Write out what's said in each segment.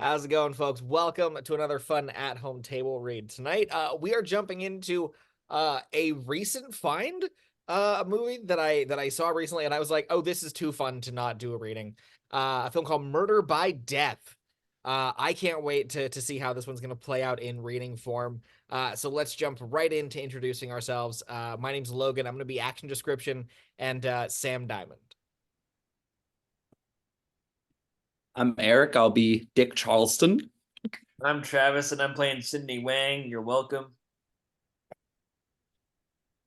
How's it going, folks? Welcome to another fun at-home table read. Tonight, we are jumping into a recent find, a movie that I saw recently, and I was like, oh, this is too fun to not do a reading. A film called Murder by Death. I can't wait to see how this one's going to play out in reading form. So let's jump right into introducing ourselves. My name's Logan. I'm going to be action description, and Sam Diamond. I'm Erik. I'll be Dick Charleston. I'm Travis, and I'm playing Sydney Wang. You're welcome.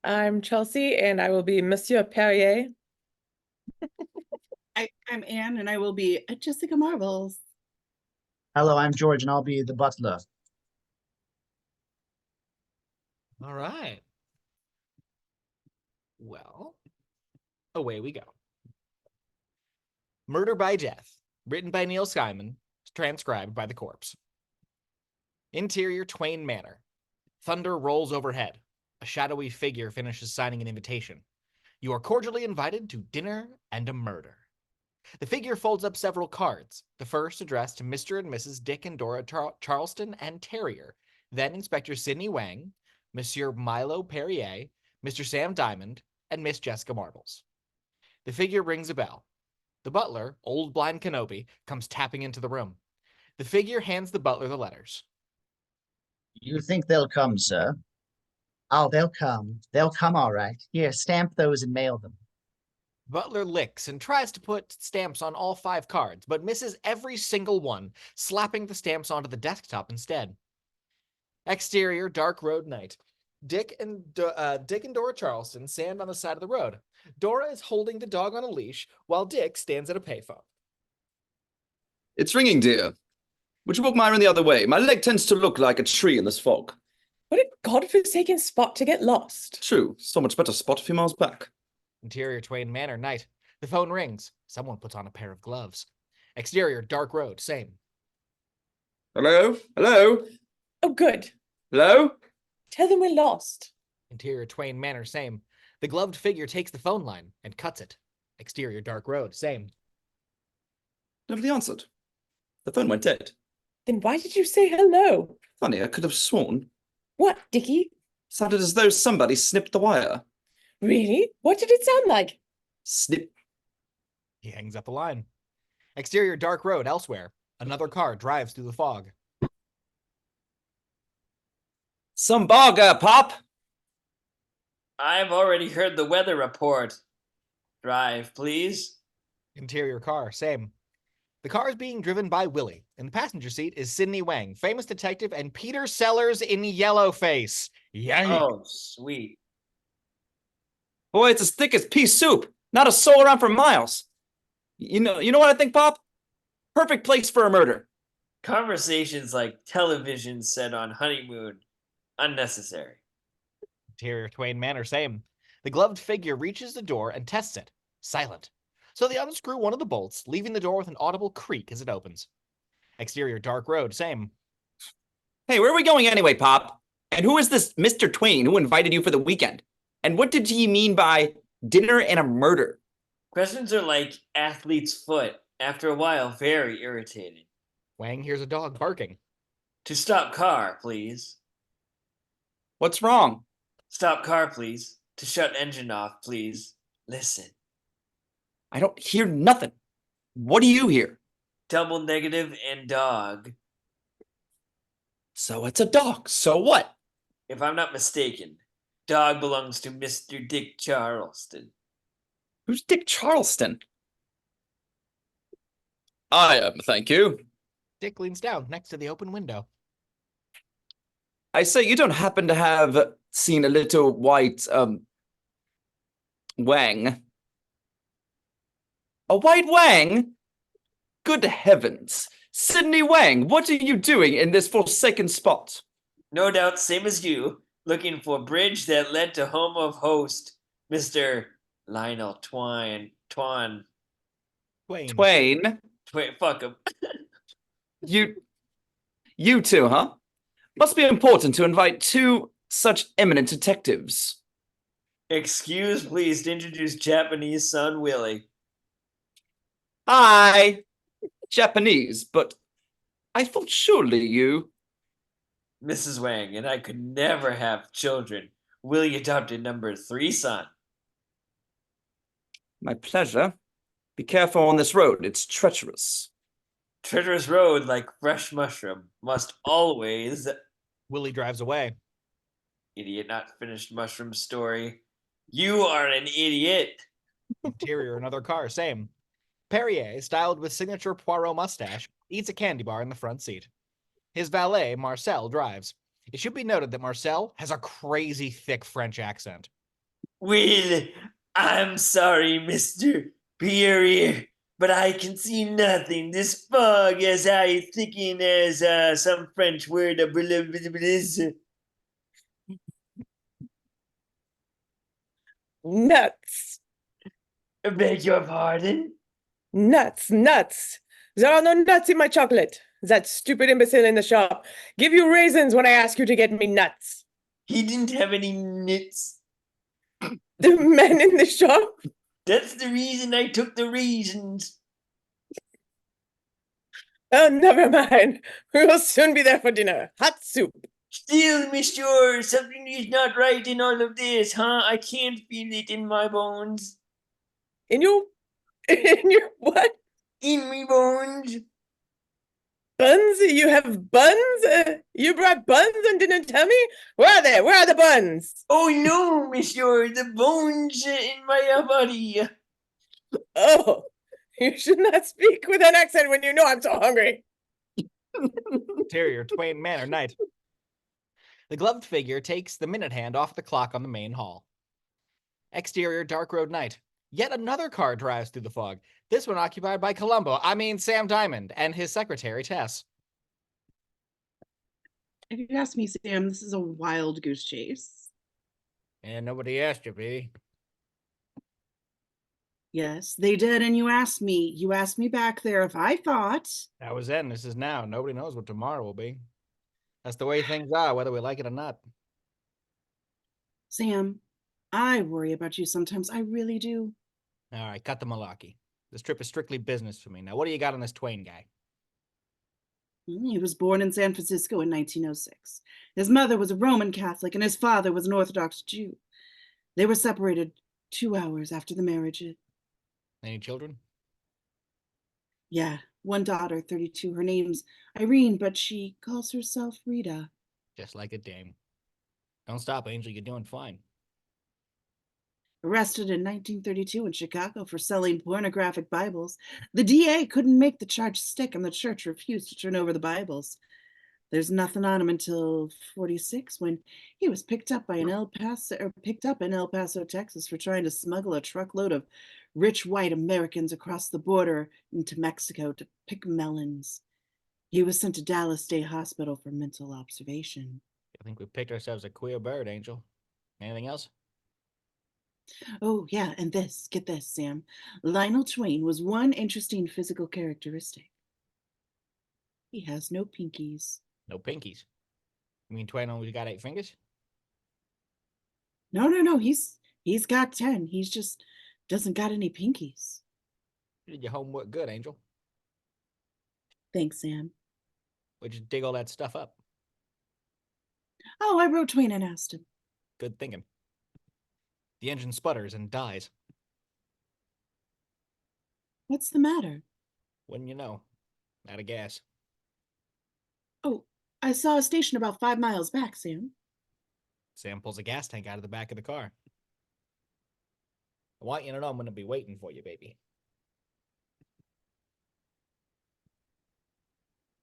I'm Chelsea, and I will be Monsieur Perrier. I'm Anne, and I will be Jessica Marbles. Hello, I'm George, and I'll be the butler. All right. Well, away we go. Murder by Death, written by Neil Simon, transcribed by the corpse. Interior Twain Manor. Thunder rolls overhead. A shadowy figure finishes signing an invitation. You are cordially invited to dinner and a murder. The figure folds up several cards, the first addressed to Mr. and Mrs. Dick and Dora Charleston and Terrier, then Inspector Sidney Wang, Monsieur Milo Perrier, Mr. Sam Diamond, and Miss Jessica Marbles. The figure rings a bell. The butler, old blind Kenobi, comes tapping into the room. The figure hands the butler the letters. You think they'll come, sir? Oh, they'll come. They'll come all right. Here, stamp those and mail them. Butler licks and tries to put stamps on all 5 cards, but misses every single one, slapping the stamps onto the desktop instead. Exterior, dark road night. Dick and Dora Charleston stand on the side of the road. Dora is holding the dog on a leash, while Dick stands at a payphone. It's ringing, dear. Would you walk Myron the other way? My leg tends to look like a tree in this fog. What a godforsaken spot to get lost. True. So much better spot a few miles back. Interior Twain Manor night. The phone rings. Someone puts on a pair of gloves. Exterior, dark road, same. Hello? Hello? Oh, good. Hello? Tell them we're lost. Interior Twain Manor, same. The gloved figure takes the phone line and cuts it. Exterior, dark road, same. Nobody answered. The phone went dead. Then why did you say hello? Funny, I could have sworn. What, Dickie? Sounded as though somebody snipped the wire. Really? What did it sound like? Snip. He hangs up the line. Exterior, dark road, elsewhere. Another car drives through the fog. Some bogger, Pop! I've already heard the weather report. Drive, please. Interior car, same. The car is being driven by Willie. In the passenger seat is Sidney Wang, famous detective, and Peter Sellers in Yellowface. Yikes. Oh, sweet. Boy, it's as thick as pea soup. Not a soul around for miles. You know what I think, Pop? Perfect place for a murder. Conversations like television set on honeymoon. Unnecessary. Interior Twain Manor, same. The gloved figure reaches the door and tests it. Silent. So they unscrew one of the bolts, leaving the door with an audible creak as it opens. Exterior, dark road, same. Hey, where are we going anyway, Pop? And who is this Mr. Twain who invited you for the weekend? And what did he mean by dinner and a murder? Questions are like athlete's foot. After a while, very irritating. Wang hears a dog barking. To stop car, please. What's wrong? Stop car, please. To shut engine off, please. Listen. I don't hear nothing. What do you hear? Double negative and dog. So it's a dog. So what? If I'm not mistaken, dog belongs to Mr. Dick Charleston. Who's Dick Charleston? I am, thank you. Dick leans down next to the open window. I say, you don't happen to have seen a little white, Wang? A white Wang? Good heavens. Sidney Wang, what are you doing in this forsaken spot? No doubt, same as you, looking for bridge that led to home of host, Mr. Lionel Twain. Twain. Fuck him. You two, huh? Must be important to invite 2 such eminent detectives. Excuse, please, to introduce Japanese son Willie. Hi! Japanese, but I thought surely you... Mrs. Wang and I could never have children. Willie adopted number 3 son. My pleasure. Be careful on this road. It's treacherous. Treacherous road like fresh mushroom. Must always... Willie drives away. Idiot, not finished mushroom story. You are an idiot. Interior, another car, same. Perrier, styled with signature Poirot mustache, eats a candy bar in the front seat. His valet, Marcel, drives. It should be noted that Marcel has a crazy thick French accent. Well, I'm sorry, Mr. Perrier, but I can see nothing. This fog as I thicken as some French word. Nuts. Beg your pardon? Nuts. Nuts. There are no nuts in my chocolate. That stupid imbecile in the shop. Give you raisins when I ask you to get me nuts. He didn't have any nuts. The man in the shop? That's the reason I took the raisins. Oh, never mind. We will soon be there for dinner. Hot soup. Still, monsieur, something is not right in all of this, huh? I can't feel it in my bones. In your what? In me bones. Buns? You have buns? You brought buns and didn't tell me? Where are they? Where are the buns? Oh no, monsieur, the bones in my body. Oh, you should not speak with an accent when you know I'm so hungry. Interior, Twain Manor, night. The gloved figure takes the minute hand off the clock on the main hall. Exterior, dark road, night. Yet another car drives through the fog, this one occupied by Sam Diamond, and his secretary, Tess. If you ask me, Sam, this is a wild goose chase. And nobody asked you, B. Yes, they did, and you asked me. You asked me back there if I thought. That was then, this is now. Nobody knows what tomorrow will be. That's the way things are, whether we like it or not. Sam, I worry about you sometimes. I really do. All right, cut the malarkey. This trip is strictly business for me. Now, what do you got on this Twain guy? He was born in San Francisco in 1906. His mother was a Roman Catholic and his father was an Orthodox Jew. They were separated 2 hours after the marriage. Any children? Yeah, one daughter, 32. Her name's Irene, but she calls herself Rita. Just like a dame. Don't stop, Angel. You're doing fine. Arrested in 1932 in Chicago for selling pornographic Bibles. The DA couldn't make the charge stick and the church refused to turn over the Bibles. There's nothing on him until 46 when he was picked up in El Paso, Texas for trying to smuggle a truckload of rich white Americans across the border into Mexico to pick melons. He was sent to Dallas State Hospital for mental observation. I think we picked ourselves a queer bird, Angel. Anything else? Oh, yeah, and get this, Sam. Lionel Twain was one interesting physical characteristic. He has no pinkies. No pinkies. You mean Twain only got 8 fingers? No, he's got 10. He's just doesn't got any pinkies. You did your homework good, Angel. Thanks, Sam. Where'd you dig all that stuff up? Oh, I wrote Twain and asked him. Good thinking. The engine sputters and dies. What's the matter? Wouldn't you know? Out of gas. Oh, I saw a station about 5 miles back, Sam. Sam pulls a gas tank out of the back of the car. I want you to know I'm going to be waiting for you, baby.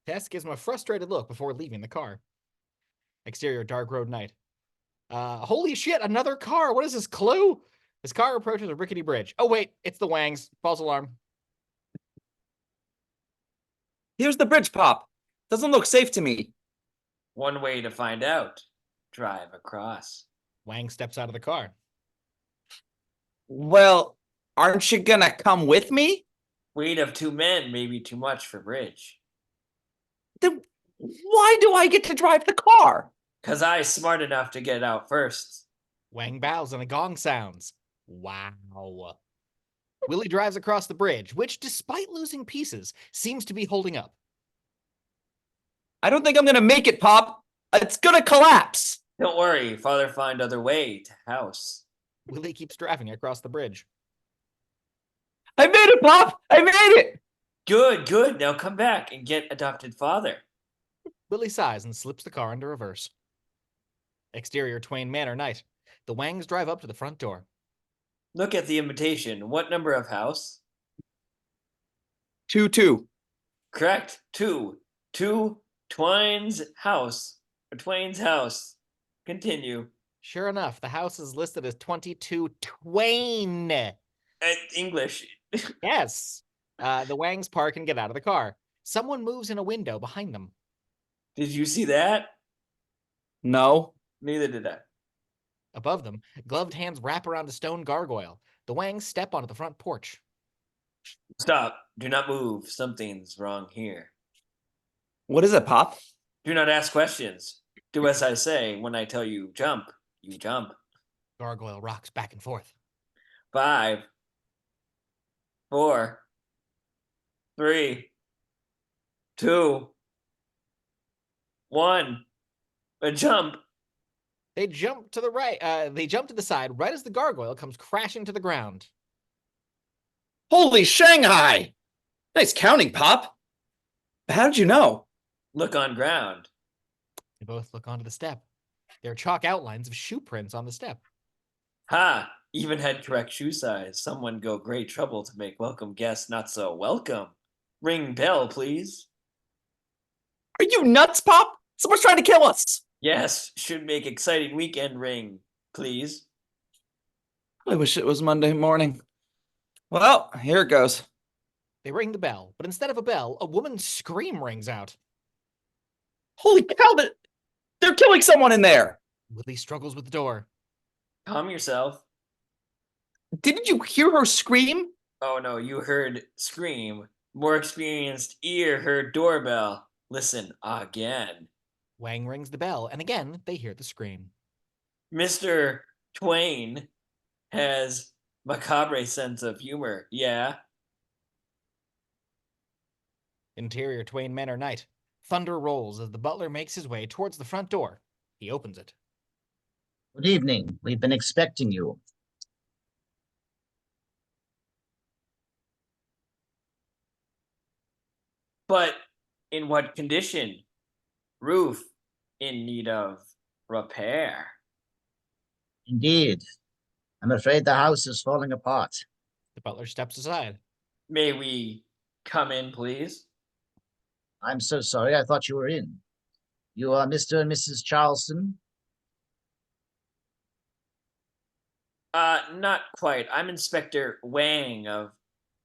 Tess gives him a frustrated look before leaving the car. Exterior, dark road, night. Holy shit, another car. What is this, Clue? This car approaches a rickety bridge. Oh, wait, it's the Wangs. False alarm. Here's the bridge, Pop. Doesn't look safe to me. One way to find out. Drive across. Wang steps out of the car. Well, aren't you gonna come with me? Weight of 2 men may be too much for bridge. Then why do I get to drive the car? 'Cause I smart enough to get out first. Wang bows and a gong sounds. Wow. Willie drives across the bridge, which, despite losing pieces, seems to be holding up. I don't think I'm gonna make it, Pop. It's gonna collapse. Don't worry, Father find other way to house. Willie keeps driving across the bridge. I made it, Pop! I made it! Good, good. Now come back and get adopted father. Willie sighs and slips the car into reverse. Exterior Twain Manor night. The Wangs drive up to the front door. Look at the invitation. What number of house? 2-2. Correct. 2. 2. Twain's house. Or Twain's house. Continue. Sure enough, the house is listed as 22 Twain. English. Yes. The Wangs park and get out of the car. Someone moves in a window behind them. Did you see that? No. Neither did I. Above them, gloved hands wrap around a stone gargoyle. The Wangs step onto the front porch. Stop. Do not move. Something's wrong here. What is it, Pop? Do not ask questions. Do as I say. When I tell you jump, you jump. Gargoyle rocks back and forth. 5, 4, 3, 2, 1. A jump. They jump to the right. They jump to the side right as the gargoyle comes crashing to the ground. Holy Shanghai! Nice counting, Pop. How did you know? Look on ground. They both look onto the step. There are chalk outlines of shoe prints on the step. Ha! Even had correct shoe size. Someone go great trouble to make welcome guests not so welcome. Ring bell, please. Are you nuts, Pop? Someone's trying to kill us. Yes, should make exciting weekend ring, please. I wish it was Monday morning. Well, here it goes. They ring the bell, but instead of a bell, a woman's scream rings out. Holy cow, they're killing someone in there. Willie struggles with the door. Calm yourself. Didn't you hear her scream? Oh no, you heard scream. More experienced ear heard doorbell. Listen again. Wang rings the bell, and again they hear the scream. Mr. Twain has macabre sense of humor, yeah? Interior Twain Manor night. Thunder rolls as the butler makes his way towards the front door. He opens it. Good evening. We've been expecting you. But in what condition? Roof in need of repair. Indeed. I'm afraid the house is falling apart. The butler steps aside. May we come in, please? I'm so sorry. I thought you were in. You are Mr. and Mrs. Charleston? Not quite. I'm Inspector Wang of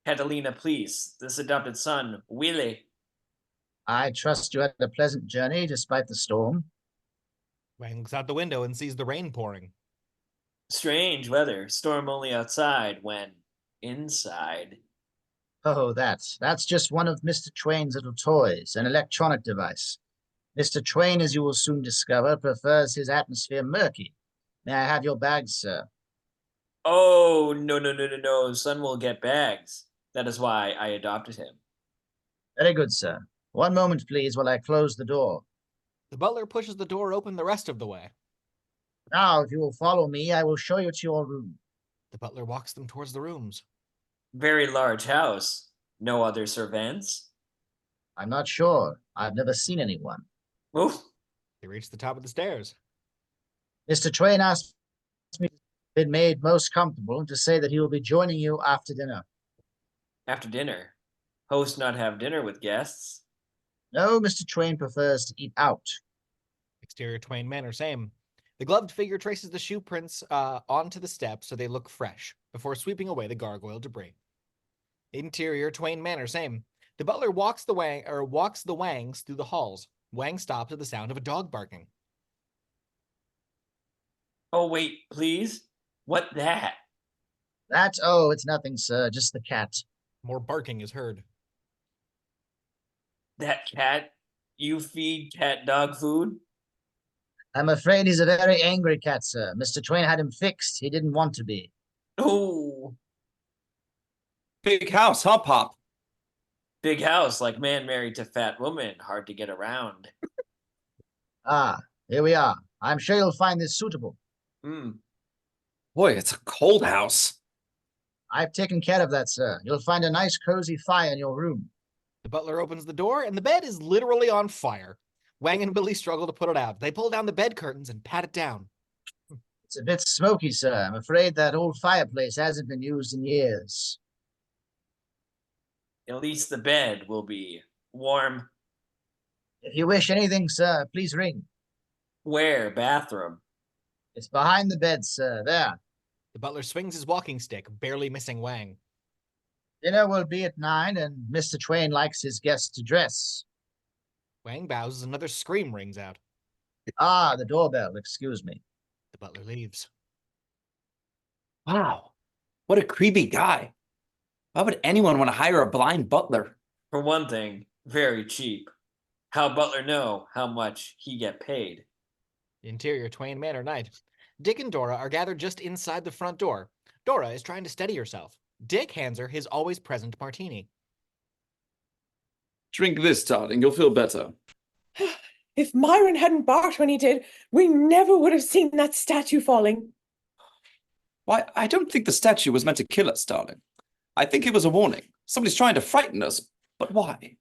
Catalina Police. This adopted son, Willie. I trust you had a pleasant journey despite the storm. Wang looks out the window and sees the rain pouring. Strange weather. Storm only outside when inside. Oh, that's just one of Mr. Twain's little toys, an electronic device. Mr. Twain, as you will soon discover, prefers his atmosphere murky. May I have your bags, sir? Oh, no. Son will get bags. That is why I adopted him. Very good, sir. One moment, please, while I close the door. The butler pushes the door open the rest of the way. Now, if you will follow me, I will show you to your room. The butler walks them towards the rooms. Very large house. No other servants? I'm not sure. I've never seen anyone. Oof. They reach the top of the stairs. Mr. Twain asked me to be made most comfortable and to say that he will be joining you after dinner. After dinner. Host not have dinner with guests. No, Mr. Twain prefers to eat out. Exterior Twain Manor, same. The gloved figure traces the shoe prints onto the steps so they look fresh, before sweeping away the gargoyle debris. Interior Twain Manor, same. The butler walks the Wangs through the halls. Wang stops at the sound of a dog barking. Oh, wait, please? What that? Oh, it's nothing, sir, just the cat. More barking is heard. That cat? You feed cat dog food? I'm afraid he's a very angry cat, sir. Mr. Twain had him fixed. He didn't want to be. Oh, Big house, huh, Pop? big house like man married to fat woman. Hard to get around. Ah, here we are. I'm sure you'll find this suitable. Boy, it's a cold house. I've taken care of that, sir. You'll find a nice cozy fire in your room. The butler opens the door, and the bed is literally on fire. Wang and Willie struggle to put it out. They pull down the bed curtains and pat it down. It's a bit smoky, sir. I'm afraid that old fireplace hasn't been used in years. At least the bed will be warm. If you wish anything, sir, please ring. Where? Bathroom. It's behind the bed, sir. There. The butler swings his walking stick, barely missing Wang. Dinner will be at 9, and Mr. Twain likes his guests to dress. Wang bows as another scream rings out. Ah, the doorbell. Excuse me. The butler leaves. Wow, what a creepy guy. Why would anyone want to hire a blind butler? For one thing, very cheap. How Butler know how much he get paid? Interior Twain Manor night. Dick and Dora are gathered just inside the front door. Dora is trying to steady herself. Dick hands her his always present martini. Drink this, darling. You'll feel better. If Myron hadn't barked when he did, we never would have seen that statue falling. Why, I don't think the statue was meant to kill us, darling. I think it was a warning. Somebody's trying to frighten us. But why?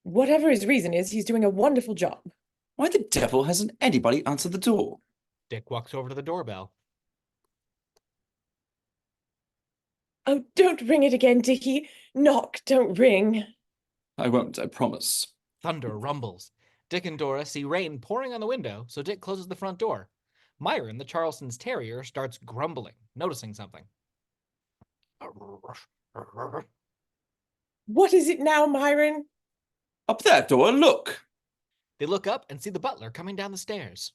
Whatever his reason is, he's doing a wonderful job. Why the devil hasn't anybody answered the door? Dick walks over to the doorbell. Oh, don't ring it again, Dickie. Knock, don't ring. I won't, I promise. Thunder rumbles. Dick and Dora see rain pouring on the window, so Dick closes the front door. Myron, the Charleston's terrier, starts grumbling, noticing something. What is it now, Myron? Up there, Dora, look! They look up and see the butler coming down the stairs.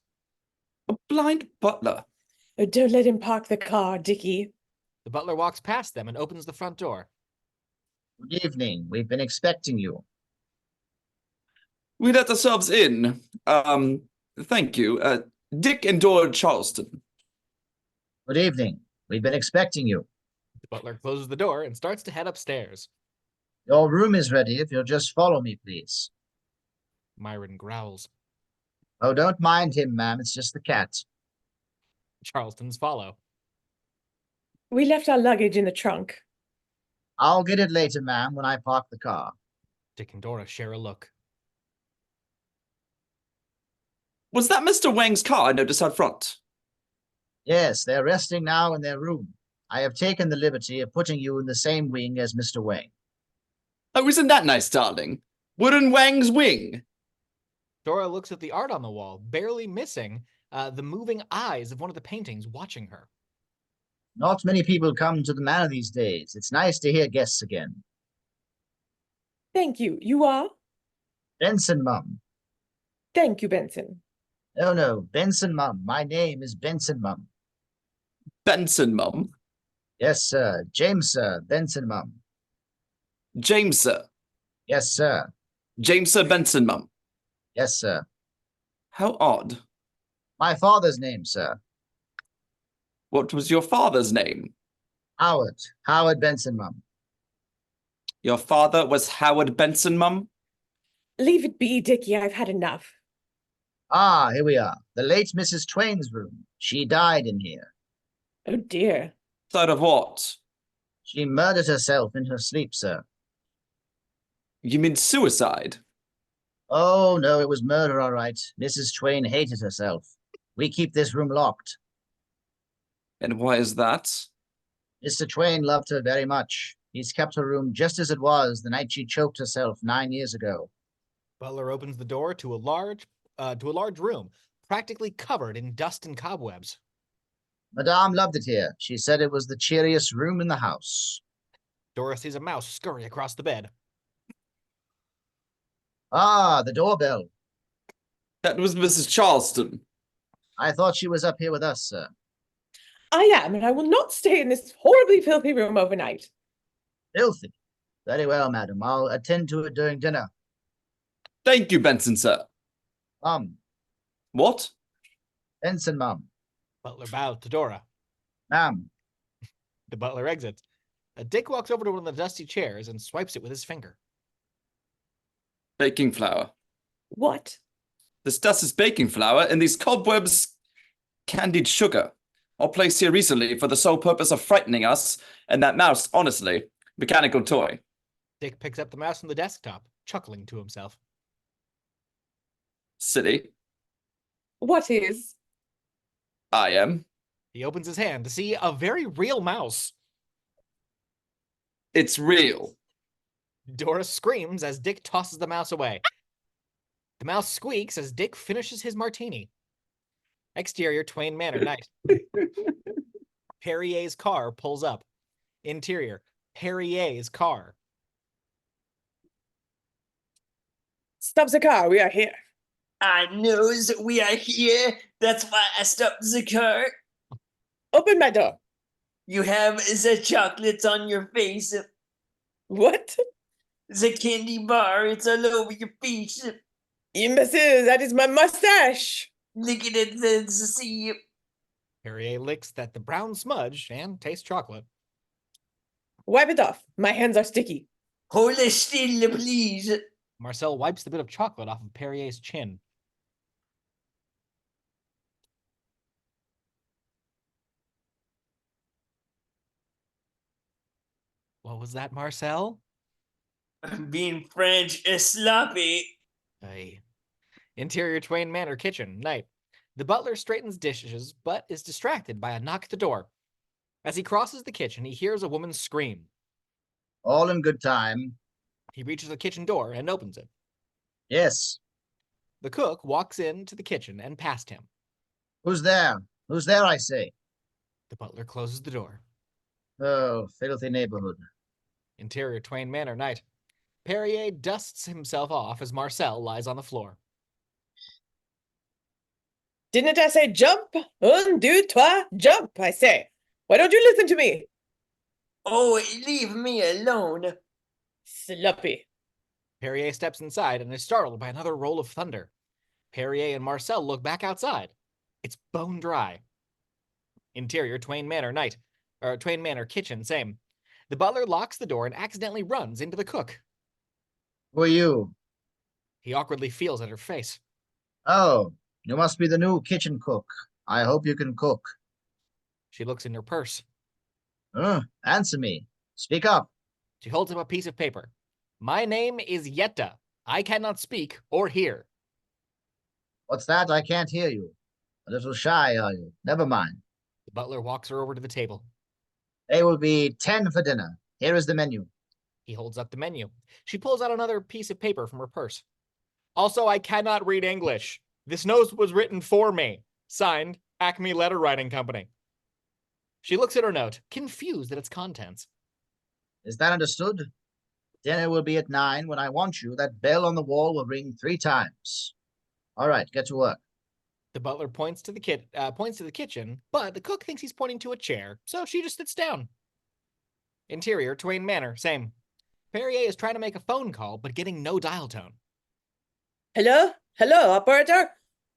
A blind butler. Oh, don't let him park the car, Dickie. The butler walks past them and opens the front door. Good evening. We've been expecting you. We let ourselves in. Thank you. Dick and Dora Charleston. Good evening. We've been expecting you. The butler closes the door and starts to head upstairs. Your room is ready if you'll just follow me, please. Myron growls. Oh, don't mind him, ma'am. It's just the cat. Charleston's follow. We left our luggage in the trunk. I'll get it later, ma'am, when I park the car. Dick and Dora share a look. Was that Mr. Wang's car I noticed out front? Yes, they're resting now in their room. I have taken the liberty of putting you in the same wing as Mr. Wang. Oh, isn't that nice, darling? We're in Wang's wing. Dora looks at the art on the wall, barely missing the moving eyes of one of the paintings watching her. Not many people come to the manor these days. It's nice to hear guests again. Thank you. You are? Benson, mum. Thank you, Benson. Oh, no, Benson, mum. My name is Benson, mum. Benson, Mum. Yes, sir. James, sir. Benson, mum. James, sir. Yes, sir. James, sir Benson, Mum. Yes, sir. How odd. My father's name, sir. What was your father's name? Howard. Howard Benson, mum. Your father was Howard Benson, Mum? Leave it be, Dickie. I've had enough. Ah, here we are. The late Mrs. Twain's room. She died in here. Oh, dear. Died of what? She murdered herself in her sleep, sir. You mean suicide? Oh, no, it was murder, all right. Mrs. Twain hated herself. We keep this room locked. And why is that? Mr. Twain loved her very much. He's kept her room just as it was the night she choked herself 9 years ago. Butler opens the door to a large room, practically covered in dust and cobwebs. Madame loved it here. She said it was the cheeriest room in the house. Dora sees a mouse scurry across the bed. Ah, the doorbell. That was Mrs. Charleston. I thought she was up here with us, sir. I am, and I will not stay in this horribly filthy room overnight. Filthy. Very well, madam. I'll attend to it during dinner. Thank you, Benson, sir. Mum. What? Benson, mum. Butler bows to Dora. Ma'am. The butler exits. Dick walks over to one of the dusty chairs and swipes it with his finger. Baking flour. What? This dust is baking flour, and these cobwebs candied sugar. All placed here recently for the sole purpose of frightening us, and that mouse, honestly, mechanical toy. Dick picks up the mouse from the desktop, chuckling to himself. Silly. What is? I am. He opens his hand to see a very real mouse. It's real. Dora screams as Dick tosses the mouse away. The mouse squeaks as Dick finishes his martini. Exterior, Twain Manor, night. Perrier's car pulls up. Interior, Perrier's car. Stop the car, we are here. I knows we are here. That's why I stopped the car. Open my door. You have the chocolates on your face. What? The candy bar, it's all over your face. Imbecile, that is my mustache. Look at it, the see. Perrier licks at the brown smudge and tastes chocolate. Wipe it off. My hands are sticky. Hold it still, please. Marcel wipes the bit of chocolate off of Perrier's chin. What was that, Marcel? Being French is sloppy. Aye. Interior, Twain Manor, kitchen, night. The butler straightens dishes, but is distracted by a knock at the door. As he crosses the kitchen, he hears a woman scream. All in good time. He reaches the kitchen door and opens it. Yes. The cook walks into the kitchen and past him. Who's there? Who's there, I say? The butler closes the door. Oh, filthy neighborhood. Interior, Twain Manor, night. Perrier dusts himself off as Marcel lies on the floor. Didn't I say jump? Un, deux, trois, jump, I say. Why don't you listen to me? Oh, leave me alone. Sloppy. Perrier steps inside and is startled by another roll of thunder. Perrier and Marcel look back outside. It's bone dry. Interior, Twain Manor, night. Twain Manor, kitchen, same. The butler locks the door and accidentally runs into the cook. Who are you? He awkwardly feels at her face. Oh, you must be the new kitchen cook. I hope you can cook. She looks in her purse. Answer me. Speak up. She holds up a piece of paper. My name is Yetta. I cannot speak or hear. What's that? I can't hear you. A little shy, are you? Never mind. The butler walks her over to the table. They will be 10 for dinner. Here is the menu. He holds up the menu. She pulls out another piece of paper from her purse. Also, I cannot read English. This note was written for me. Signed, Acme Letter Writing Company. She looks at her note, confused at its contents. Is that understood? Dinner will be at 9. When I want you, that bell on the wall will ring 3 times. All right, get to work. The butler points to the kitchen, but the cook thinks he's pointing to a chair, so she just sits down. Interior, Twain Manor, same. Perrier is trying to make a phone call, but getting no dial tone. Hello? Hello, operator?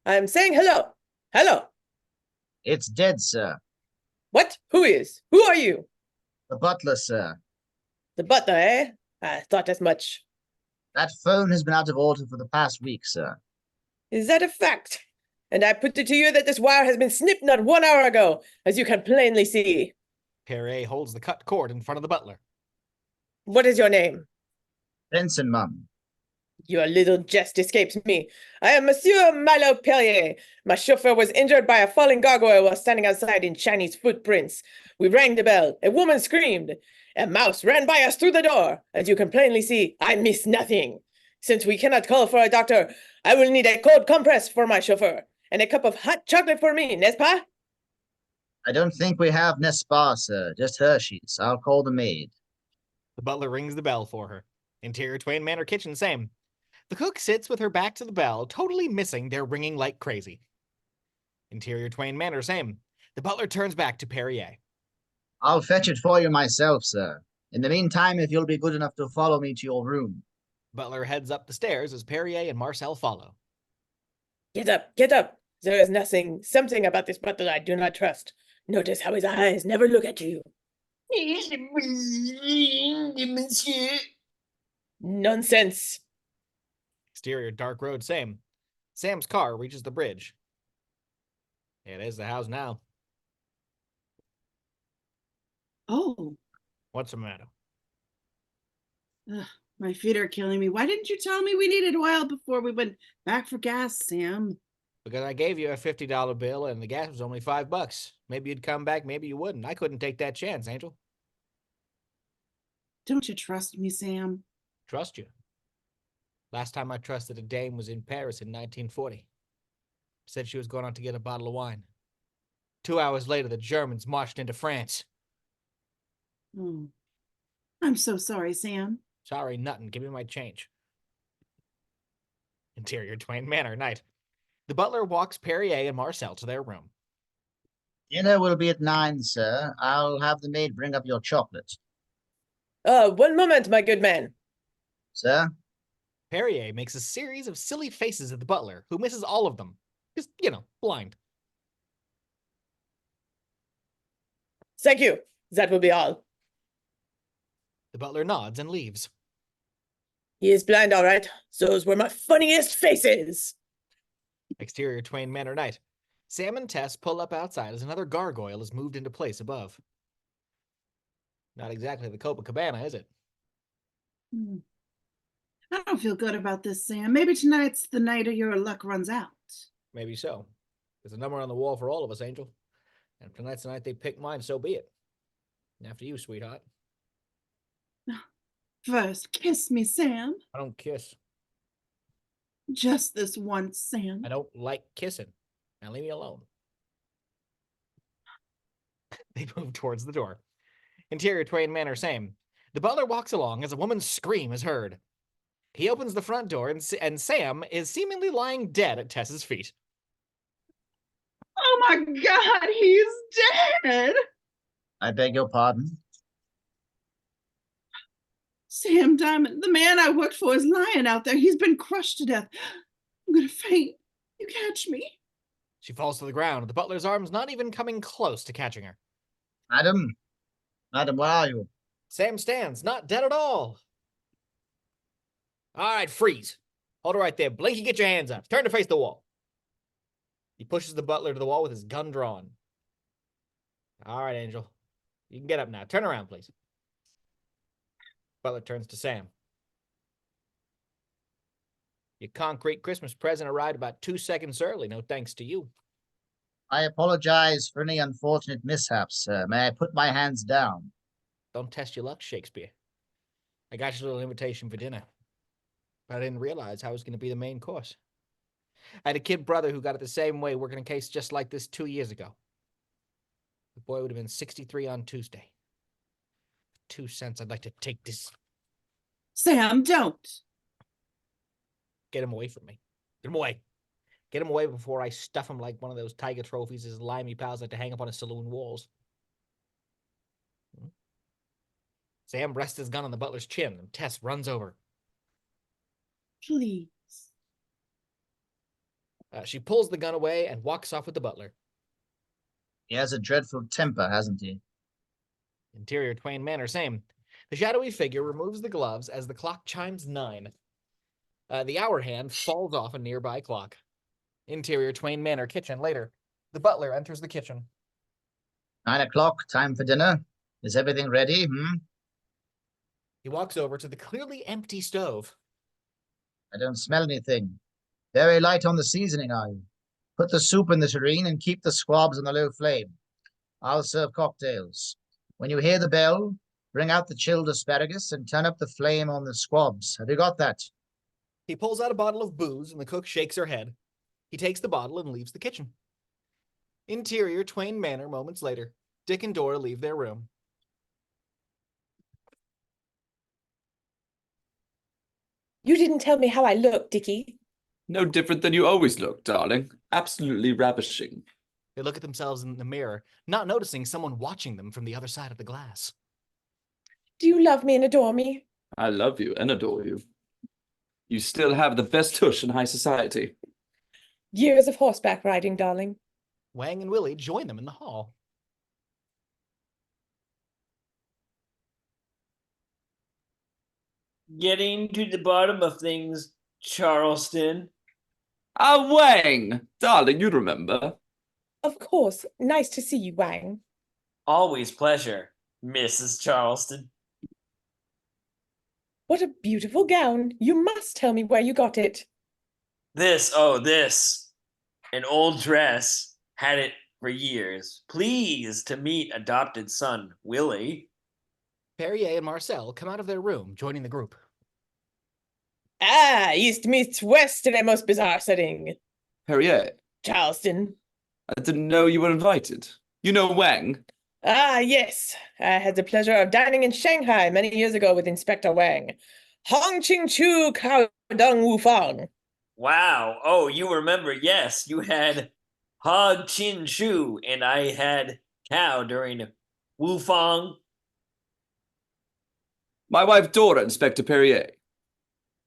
I'm saying hello. Hello. It's dead, sir. What? Who is? Who are you? The butler, sir. The butler, eh? I thought as much. That phone has been out of order for the past week, sir. Is that a fact? And I put it to you that this wire has been snipped not 1 hour ago, as you can plainly see. Perrier holds the cut cord in front of the butler. What is your name? Benson, mum. Your little jest escapes me. I am Monsieur Malo Perrier. My chauffeur was injured by a falling gargoyle while standing outside in Chinese footprints. We rang the bell. A woman screamed. A mouse ran by us through the door. As you can plainly see, I miss nothing. Since we cannot call for a doctor, I will need a cold compress for my chauffeur and a cup of hot chocolate for me, n'est-ce pas? I don't think we have Nespa, sir. Just Hershey's. I'll call the maid. The butler rings the bell for her. Interior, Twain Manor, kitchen, same. The cook sits with her back to the bell, totally missing their ringing like crazy. Interior, Twain Manor, same. The butler turns back to Perrier. I'll fetch it for you myself, sir. In the meantime, if you'll be good enough to follow me to your room. Butler heads up the stairs as Perrier and Marcel follow. Get up, get up. There is something about this butler I do not trust. Notice how his eyes never look at you. Monsieur. Nonsense. Exterior, dark road, same. Sam's car reaches the bridge. It is the house now. Oh, What's the matter? ugh, my feet are killing me. Why didn't you tell me we needed oil before we went back for gas, Sam? Because I gave you a $50 bill and the gas was only $5. Maybe you'd come back, maybe you wouldn't. I couldn't take that chance, Angel. Don't you trust me, Sam? Trust you. Last time I trusted a dame was in Paris in 1940. Said she was going out to get a bottle of wine. 2 hours later, the Germans marched into France. Oh, I'm so sorry, Sam. Sorry, nothing. Give me my change. Interior Twain Manor, night. The butler walks Perrier and Marcel to their room. Dinner will be at 9, sir. I'll have the maid bring up your chocolate. 1 moment, my good man. Sir? Perrier makes a series of silly faces at the butler, who misses all of them. Just, blind. Thank you. That will be all. The butler nods and leaves. He is blind, all right. Those were my funniest faces. Exterior Twain Manor, night. Sam and Tess pull up outside as another gargoyle is moved into place above. Not exactly the Copacabana, is it? Hmm. I don't feel good about this, Sam. Maybe tonight's the night your luck runs out. Maybe so. There's a number on the wall for all of us, Angel. And if tonight's the night they pick mine, so be it. After you, sweetheart. First, kiss me, Sam. I don't kiss. Just this once, Sam. I don't like kissing. Now leave me alone. They move towards the door. Interior Twain Manor, same. The butler walks along as a woman's scream is heard. He opens the front door and Sam is seemingly lying dead at Tess's feet. Oh my God, he's dead. I beg your pardon? Sam Diamond, the man I worked for, is lying out there. He's been crushed to death. I'm gonna faint. You catch me? She falls to the ground, the butler's arms not even coming close to catching her. Madam? Madam, where are you? Sam stands, not dead at all. All right, freeze. Hold her right there. Blinky, get your hands up. Turn to face the wall. He pushes the butler to the wall with his gun drawn. All right, Angel. You can get up now. Turn around, please. Butler turns to Sam. Your concrete Christmas present arrived about 2 seconds early, no thanks to you. I apologize for any unfortunate mishaps, sir. May I put my hands down? Don't test your luck, Shakespeare. I got you a little invitation for dinner, but I didn't realize I was going to be the main course. I had a kid brother who got it the same way working a case just like this 2 years ago. The boy would have been 63 on Tuesday. For 2 cents, I'd like to take this. Sam, don't. Get him away from me. Get him away. Get him away before I stuff him like one of those tiger trophies his limey pals like to hang up on his saloon walls. Sam rests his gun on the butler's chin, and Tess runs over. Please. She pulls the gun away and walks off with the butler. He has a dreadful temper, hasn't he? Interior Twain Manor, same. The shadowy figure removes the gloves as the clock chimes 9. The hour hand falls off a nearby clock. Interior Twain Manor kitchen later. The butler enters the kitchen. 9 o'clock, time for dinner. Is everything ready, He walks over to the clearly empty stove. I don't smell anything. Very light on the seasoning, are you? Put the soup in the tureen and keep the squabs on the low flame. I'll serve cocktails. When you hear the bell, bring out the chilled asparagus and turn up the flame on the squabs. Have you got that? He pulls out a bottle of booze and the cook shakes her head. He takes the bottle and leaves the kitchen. Interior Twain Manor moments later. Dick and Dora leave their room. You didn't tell me how I look, Dickie. No different than you always look, darling. Absolutely ravishing. They look at themselves in the mirror, not noticing someone watching them from the other side of the glass. Do you love me and adore me? I love you and adore you. You still have the best tush in high society. Years of horseback riding, darling. Wang and Willie join them in the hall. Getting to the bottom of things, Charleston. Ah, Wang! Darling, you remember. Of course. Nice to see you, Wang. Always pleasure, Mrs. Charleston. What a beautiful gown. You must tell me where you got it. This. An old dress. Had it for years. Pleased to meet adopted son, Willie. Perrier and Marcel come out of their room, joining the group. Ah, East meets West in a most bizarre setting. Perrier, Charleston. I didn't know you were invited. You know Wang? Ah, yes. I had the pleasure of dining in Shanghai many years ago with Inspector Wang. Hong Ching Chu Kao Dong Wu Fang. Wow. Oh, you remember, yes. You had Hog Chin Shu, and I had cow during Wu Fang. My wife Dora, Inspector Perrier.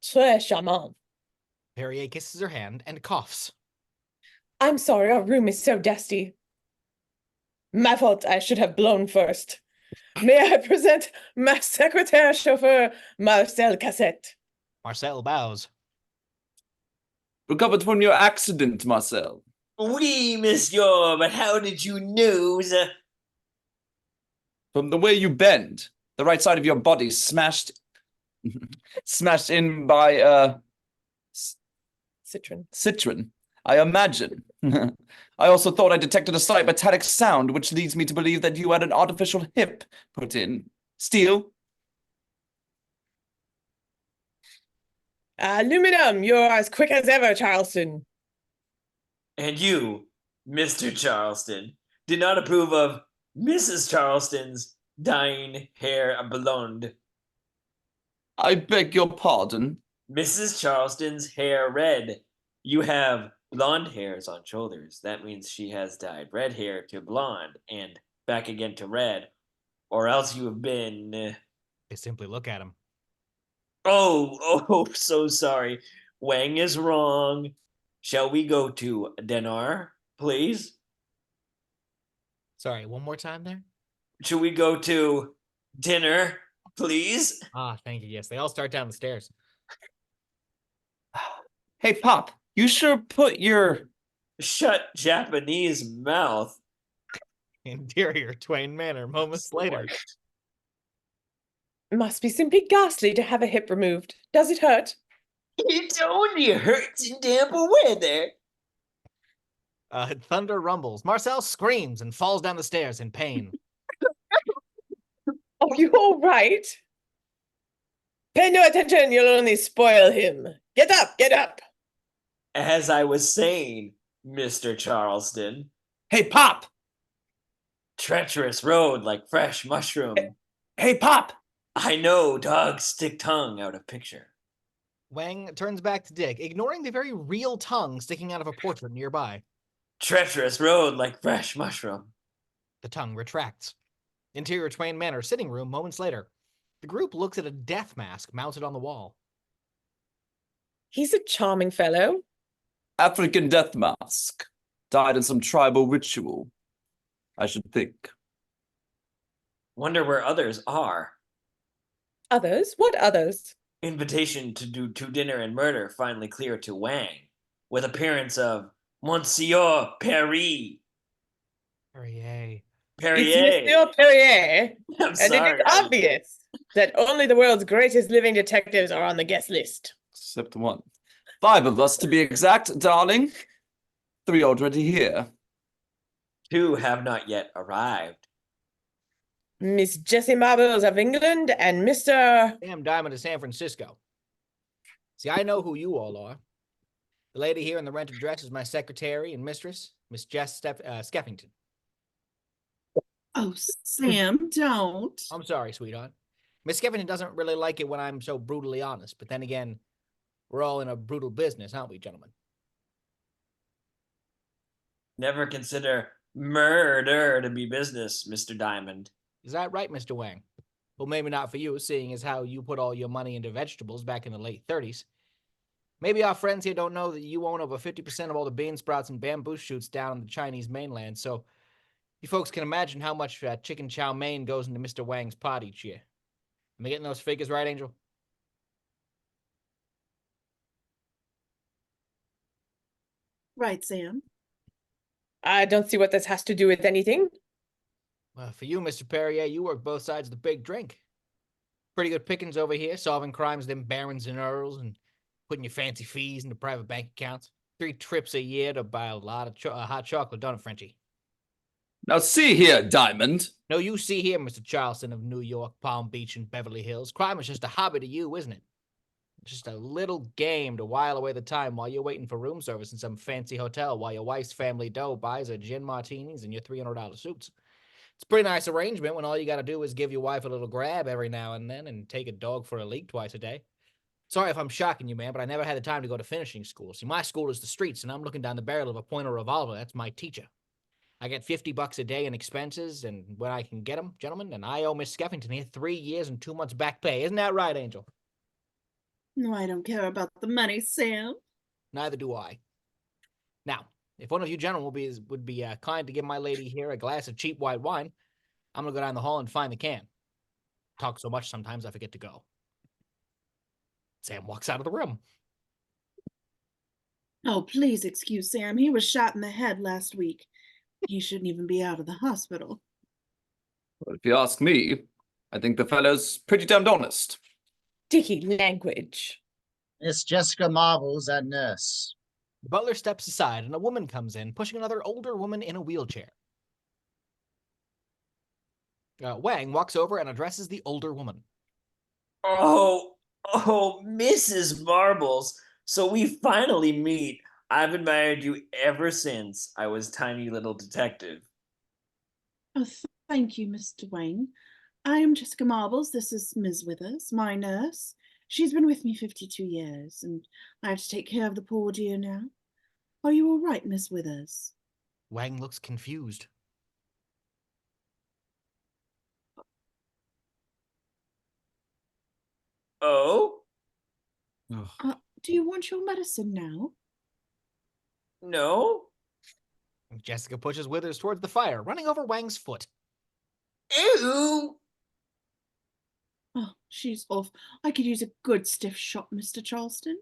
Très charmant. Perrier kisses her hand and coughs. I'm sorry, our room is so dusty. My fault, I should have blown first. May I present my secretary chauffeur, Marcel Cassette? Marcel bows. Recovered from your accident, Marcel. Oui, monsieur, but how did you know? From the way you bend, the right side of your body smashed in by Citron. I imagine. I also thought I detected a slight metallic sound, which leads me to believe that you had an artificial hip put in. Steel? Aluminum, you're as quick as ever, Charleston. And you, Mr. Charleston, did not approve of Mrs. Charleston's dyeing hair blonde. I beg your pardon. Mrs. Charleston's hair red. You have blonde hairs on shoulders. That means she has dyed red hair to blonde and back again to red. Or else you have been. They simply look at him. Oh, so sorry. Wang is wrong. Shall we go to dinner, please? Sorry, one more time there? Should we go to dinner, please? Ah, thank you. Yes, they all start down the stairs. Hey, Pop, you sure put your... Shut Japanese mouth. Interior Twain Manor, moments later. Must be simply ghastly to have a hip removed. Does it hurt? It only hurts in damp weather. Thunder rumbles. Marcel screams and falls down the stairs in pain. Are you all right? Pay no attention, you'll only spoil him. Get up, get up. As I was saying, Mr. Charleston, Hey, Pop! treacherous road like fresh mushroom. Hey, Pop! I know dogs stick tongue out of picture. Wang turns back to dig, ignoring the very real tongue sticking out of a portrait nearby. Treacherous road like fresh mushroom. The tongue retracts. Interior Twain Manor sitting room moments later. The group looks at a death mask mounted on the wall. He's a charming fellow. African death mask. Died in some tribal ritual, I should think. Wonder where others are. Others? What others? Invitation to do dinner and murder finally clear to Wang, with appearance of Monsieur Perrier. Perrier. Perrier. It's Monsieur Perrier. I'm And sorry. it is obvious that only the world's greatest living detectives are on the guest list. Except one. 5 of us, to be exact, darling. 3 already here. 2 have not yet arrived. Miss Jessie Marbles of England and Mr. Sam Diamond of San Francisco. See, I know who you all are. The lady here in the rented dress is my secretary and mistress, Miss Jess Skeffington. Oh, Sam, don't. I'm sorry, sweetheart. Miss Skeffington doesn't really like it when I'm so brutally honest, but then again, we're all in a brutal business, aren't we, gentlemen? Never consider murder to be business, Mr. Diamond. Is that right, Mr. Wang? Well, maybe not for you, seeing as how you put all your money into vegetables back in the late 30s. Maybe our friends here don't know that you own over 50% of all the bean sprouts and bamboo shoots down on the Chinese mainland, so you folks can imagine how much chicken chow mein goes into Mr. Wang's pot each year. Am I getting those figures right, Angel? Right, Sam? I don't see what this has to do with anything. Well, for you, Mr. Perrier, you work both sides of the big drink. Pretty good pickings over here, solving crimes with them barons and earls and putting your fancy fees into private bank accounts. 3 trips a year to buy a lot of hot chocolate, don't it, Frenchie? Now see here, Diamond. No, you see here, Mr. Charleston of New York, Palm Beach, and Beverly Hills. Crime is just a hobby to you, isn't it? Just a little game to while away the time while you're waiting for room service in some fancy hotel while your wife's family dough buys her gin martinis and your $300 suits. It's a pretty nice arrangement when all you got to do is give your wife a little grab every now and then and take a dog for a leak twice a day. Sorry if I'm shocking you, man, but I never had the time to go to finishing school. See, my school is the streets, and I'm looking down the barrel of a pointer revolver. That's my teacher. I get $50 a day in expenses, and when I can get them, gentlemen, and I owe Miss Skeffington here 3 years and 2 months back pay. Isn't that right, Angel? No, I don't care about the money, Sam. Neither do I. Now, if one of you gentlemen would be kind to give my lady here a glass of cheap white wine, I'm going to go down the hall and find the can. Talk so much sometimes I forget to go. Sam walks out of the room. Oh, please excuse Sam. He was shot in the head last week. He shouldn't even be out of the hospital. Well, if you ask me, I think the fellow's pretty damned honest. Dicky language. Miss Jessica Marbles, our nurse. The butler steps aside, and a woman comes in, pushing another older woman in a wheelchair. Wang walks over and addresses the older woman. Oh, Mrs. Marbles. So we finally meet. I've admired you ever since I was tiny little detective. Oh, thank you, Mr. Wang. I am Jessica Marbles. This is Ms. Withers, my nurse. She's been with me 52 years, and I have to take care of the poor dear now. Are you all right, Miss Withers? Wang looks confused. Oh? Do you want your medicine now? No? Jessica pushes Withers towards the fire, running over Wang's foot. Ew! Oh, she's off. I could use a good stiff shot, Mr. Charleston.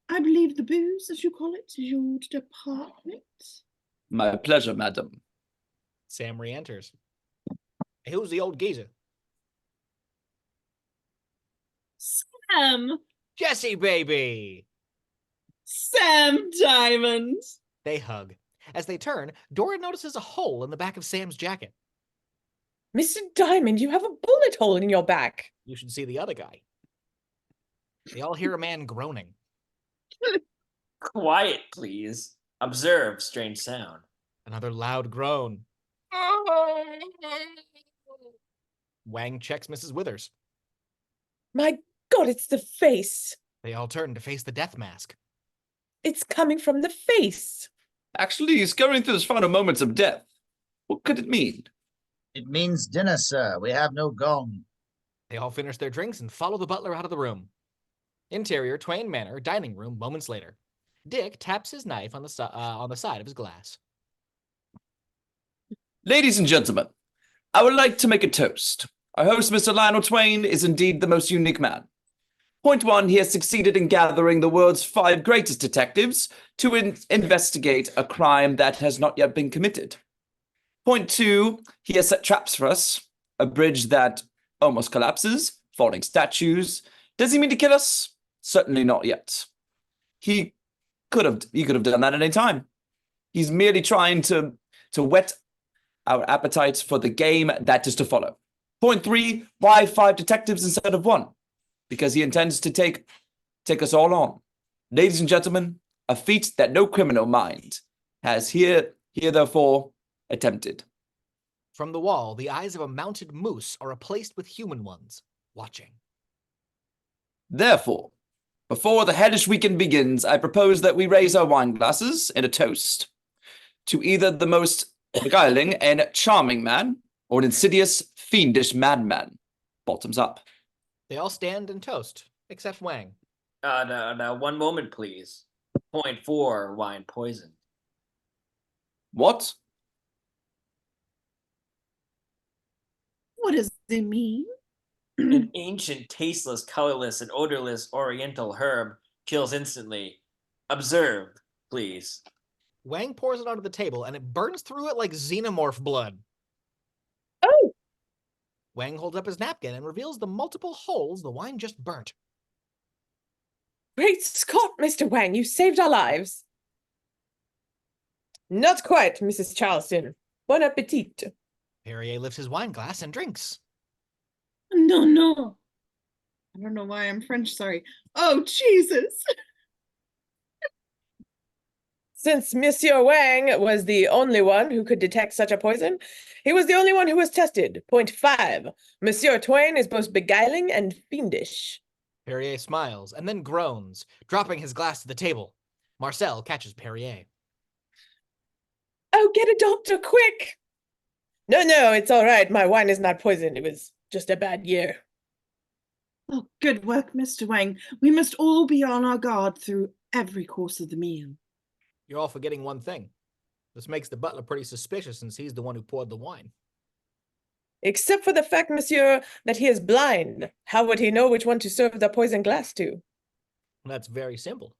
I believe the booze, as you call it, is your department. My pleasure, madam. Sam re-enters. Hey, who's the old geezer? Sam! Jessie, baby! Sam Diamond! They hug. As they turn, Dora notices a hole in the back of Sam's jacket. Mr. Diamond, you have a bullet hole in your back. You should see the other guy. They all hear a man groaning. Quiet, please. Observe strange sound. Another loud groan. Wang checks Mrs. Withers. My God, it's the face. They all turn to face the death mask. It's coming from the face. Actually, he's going through his final moments of death. What could it mean? It means dinner, sir. We have no gong. They all finish their drinks and follow the butler out of the room. Interior, Twain Manor, dining room, moments later. Dick taps his knife on the side of his glass. Ladies and gentlemen, I would like to make a toast. Our host, Mr. Lionel Twain, is indeed the most unique man. Point 1, he has succeeded in gathering the world's 5 greatest detectives to investigate a crime that has not yet been committed. Point 2, he has set traps for us. A bridge that almost collapses, falling statues. Does he mean to kill us? Certainly not yet. He could have done that at any time. He's merely trying to whet our appetites for the game that is to follow. Point 3, why 5 detectives instead of 1? Because he intends to take us all on. Ladies and gentlemen, a feat that no criminal mind has therefore attempted. From the wall, the eyes of a mounted moose are replaced with human ones, watching. Therefore, before the hellish weekend begins, I propose that we raise our wine glasses in a toast to either the most beguiling and charming man or an insidious, fiendish madman. Bottoms up. They all stand and toast, except Wang. Now, one moment, please. Point 4, wine poison. What? What does it mean? An ancient, tasteless, colorless, and odorless oriental herb kills instantly. Observe, please. Wang pours it onto the table, and it burns through it like xenomorph blood. Oh, Wang holds up his napkin and reveals the multiple holes the wine just burnt. great Scott, Mr. Wang, you saved our lives. Not quite, Mrs. Charleston. Bon appetit. Perrier lifts his wine glass and drinks. No, no. I don't know why I'm French, sorry. Oh, Jesus. Since Monsieur Wang was the only one who could detect such a poison, he was the only one who was tested. Point 5. Monsieur Twain is both beguiling and fiendish. Perrier smiles and then groans, dropping his glass to the table. Marcel catches Perrier. Oh, get a doctor, quick! No, it's all right. My wine is not poisoned. It was just a bad year. Oh, good work, Mr. Wang. We must all be on our guard through every course of the meal. You're all forgetting one thing. This makes the butler pretty suspicious since he's the one who poured the wine. Except for the fact, monsieur, that he is blind. How would he know which one to serve the poison glass to? That's very simple.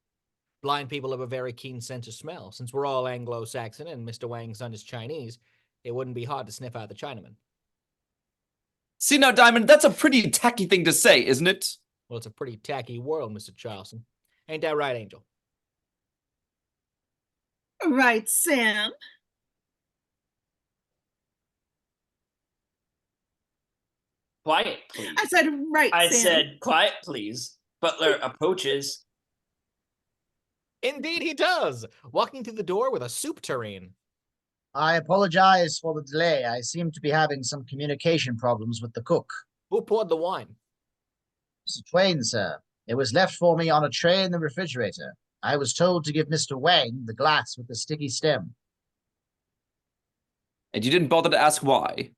Blind people have a very keen sense of smell. Since we're all Anglo-Saxon and Mr. Wang's son is Chinese, it wouldn't be hard to sniff out the Chinaman. See now, Diamond, that's a pretty tacky thing to say, isn't it? Well, it's a pretty tacky world, Mr. Charleston. Ain't that right, Angel? Right, Sam. Quiet, please. I said right, I Sam. said quiet, please. Butler approaches. Indeed he does, walking through the door with a soup tureen. I apologize for the delay. I seem to be having some communication problems with the cook. Who poured the wine? Mr. Twain, sir. It was left for me on a tray in the refrigerator. I was told to give Mr. Wang the glass with the sticky stem. And you didn't bother to ask why?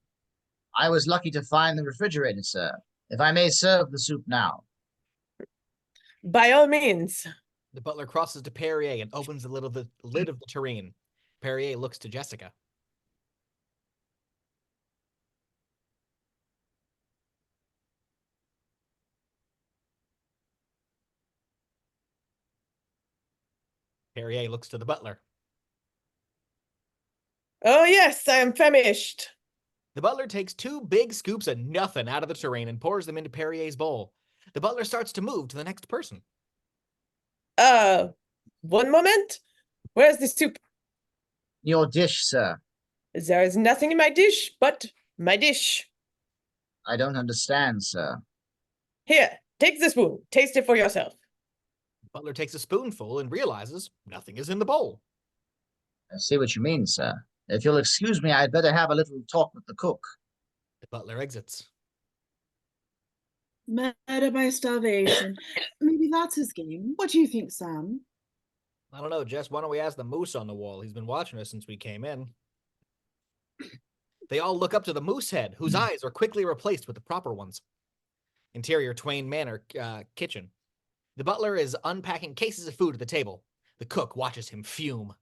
I was lucky to find the refrigerator, sir. If I may serve the soup now. By all means. The butler crosses to Perrier and opens the lid of the tureen. Perrier looks to Jessica. Perrier looks to the butler. Oh, yes, I am famished. The butler takes 2 big scoops of nothing out of the tureen and pours them into Perrier's bowl. The butler starts to move to the next person. One moment. Where's the soup? Your dish, sir. There is nothing in my dish but my dish. I don't understand, sir. Here, take the spoon. Taste it for yourself. The butler takes a spoonful and realizes nothing is in the bowl. I see what you mean, sir. If you'll excuse me, I'd better have a little talk with the cook. The butler exits. Murder by starvation. Maybe that's his game. What do you think, Sam? I don't know, Jess. Why don't we ask the moose on the wall? He's been watching us since we came in. They all look up to the moose head, whose eyes are quickly replaced with the proper ones. Interior Twain Manor kitchen. The butler is unpacking cases of food at the table. The cook watches him fume.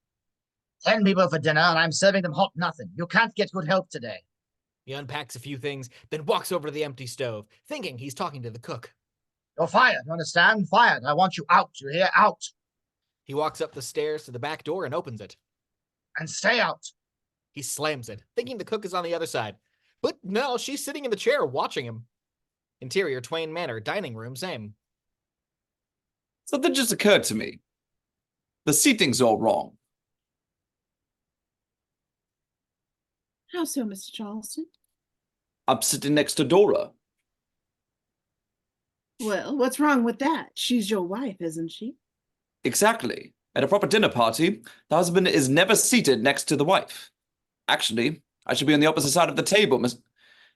10 people for dinner, and I'm serving them hot nothing. You can't get good help today. He unpacks a few things, then walks over to the empty stove, thinking he's talking to the cook. You're fired, you understand? Fired. I want you out, you hear? Out. He walks up the stairs to the back door and opens it. And stay out. He slams it, thinking the cook is on the other side. But no, she's sitting in the chair watching him. Interior Twain Manor, dining room, same. Something just occurred to me. The seating's all wrong. How so, Mr. Charleston? I'm sitting next to Dora. Well, what's wrong with that? She's your wife, isn't she? Exactly. At a proper dinner party, the husband is never seated next to the wife. Actually, I should be on the opposite side of the table,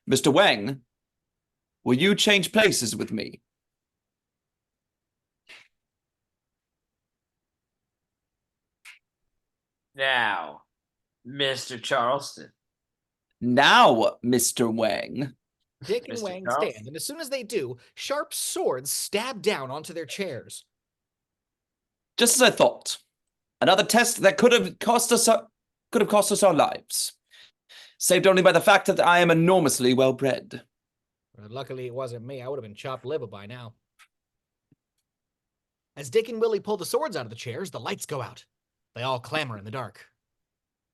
Mr. Wang. Will you change places with me? Now, Mr. Charleston. Now, Mr. Wang. Dick and Mr. Wang Charles? stand, and as soon as they do, sharp swords stab down onto their chairs. Just as I thought. Another test that could have cost us our lives. Saved only by the fact that I am enormously well bred. Luckily, it wasn't me. I would have been chopped liver by now. As Dick and Willie pull the swords out of the chairs, the lights go out. They all clamor in the dark.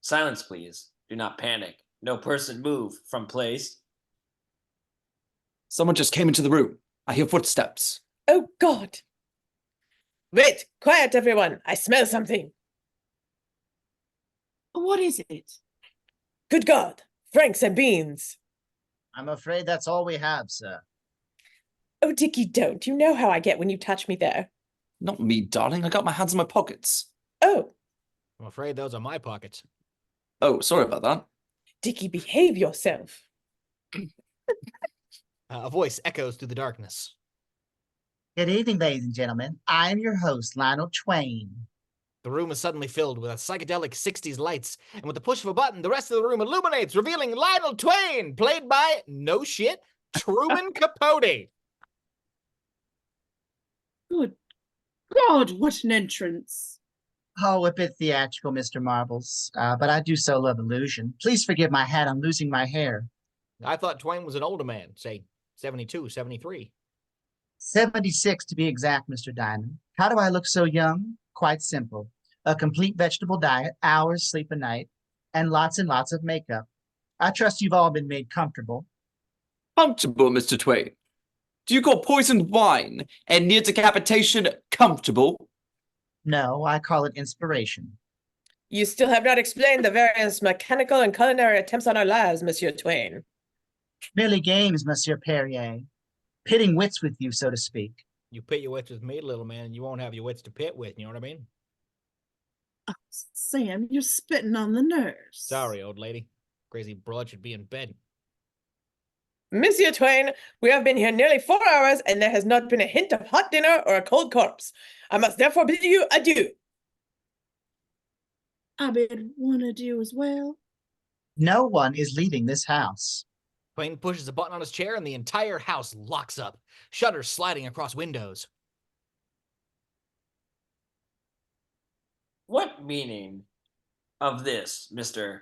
Silence, please. Do not panic. No person move from place. Someone just came into the room. I hear footsteps. Oh, God. Wait, quiet, everyone. I smell something. What is it? Good God, Franks and beans. I'm afraid that's all we have, sir. Oh, Dickie, don't. You know how I get when you touch me there. Not me, darling. I got my hands in my pockets. Oh, I'm afraid those are my pockets. Oh, sorry about that. Dickie, behave yourself. A voice echoes through the darkness. Good evening, ladies and gentlemen. I'm your host, Lionel Twain. The room is suddenly filled with a psychedelic 60s lights, and with the push of a button, the rest of the room illuminates, revealing Lionel Twain, played by, no shit, Truman Capote. Good God, what an entrance. Oh, a bit theatrical, Mr. Marbles, but I do so love illusion. Please forgive my hat. I'm losing my hair. I thought Twain was an older man, say 72, 73. 76 to be exact, Mr. Diamond. How do I look so young? Quite simple. A complete vegetable diet, hours sleep a night, and lots of makeup. I trust you've all been made comfortable. Comfortable, Mr. Twain. Do you call poisoned wine and near decapitation comfortable? No, I call it inspiration. You still have not explained the various mechanical and culinary attempts on our lives, Monsieur Twain. Merely games, Monsieur Perrier. Pitting wits with you, so to speak. You pit your wits with me, little man, and you won't have your wits to pit with, you know what I mean? Oh, Sam, you're spitting on the nerves. Sorry, old lady. Crazy broad should be in bed. Monsieur Twain, we have been here nearly 4 hours, and there has not been a hint of hot dinner or a cold corpse. I must therefore bid you adieu. I bid one adieu as well. No one is leaving this house. Twain pushes a button on his chair, and the entire house locks up, shutters sliding across windows. What meaning of this, Mr.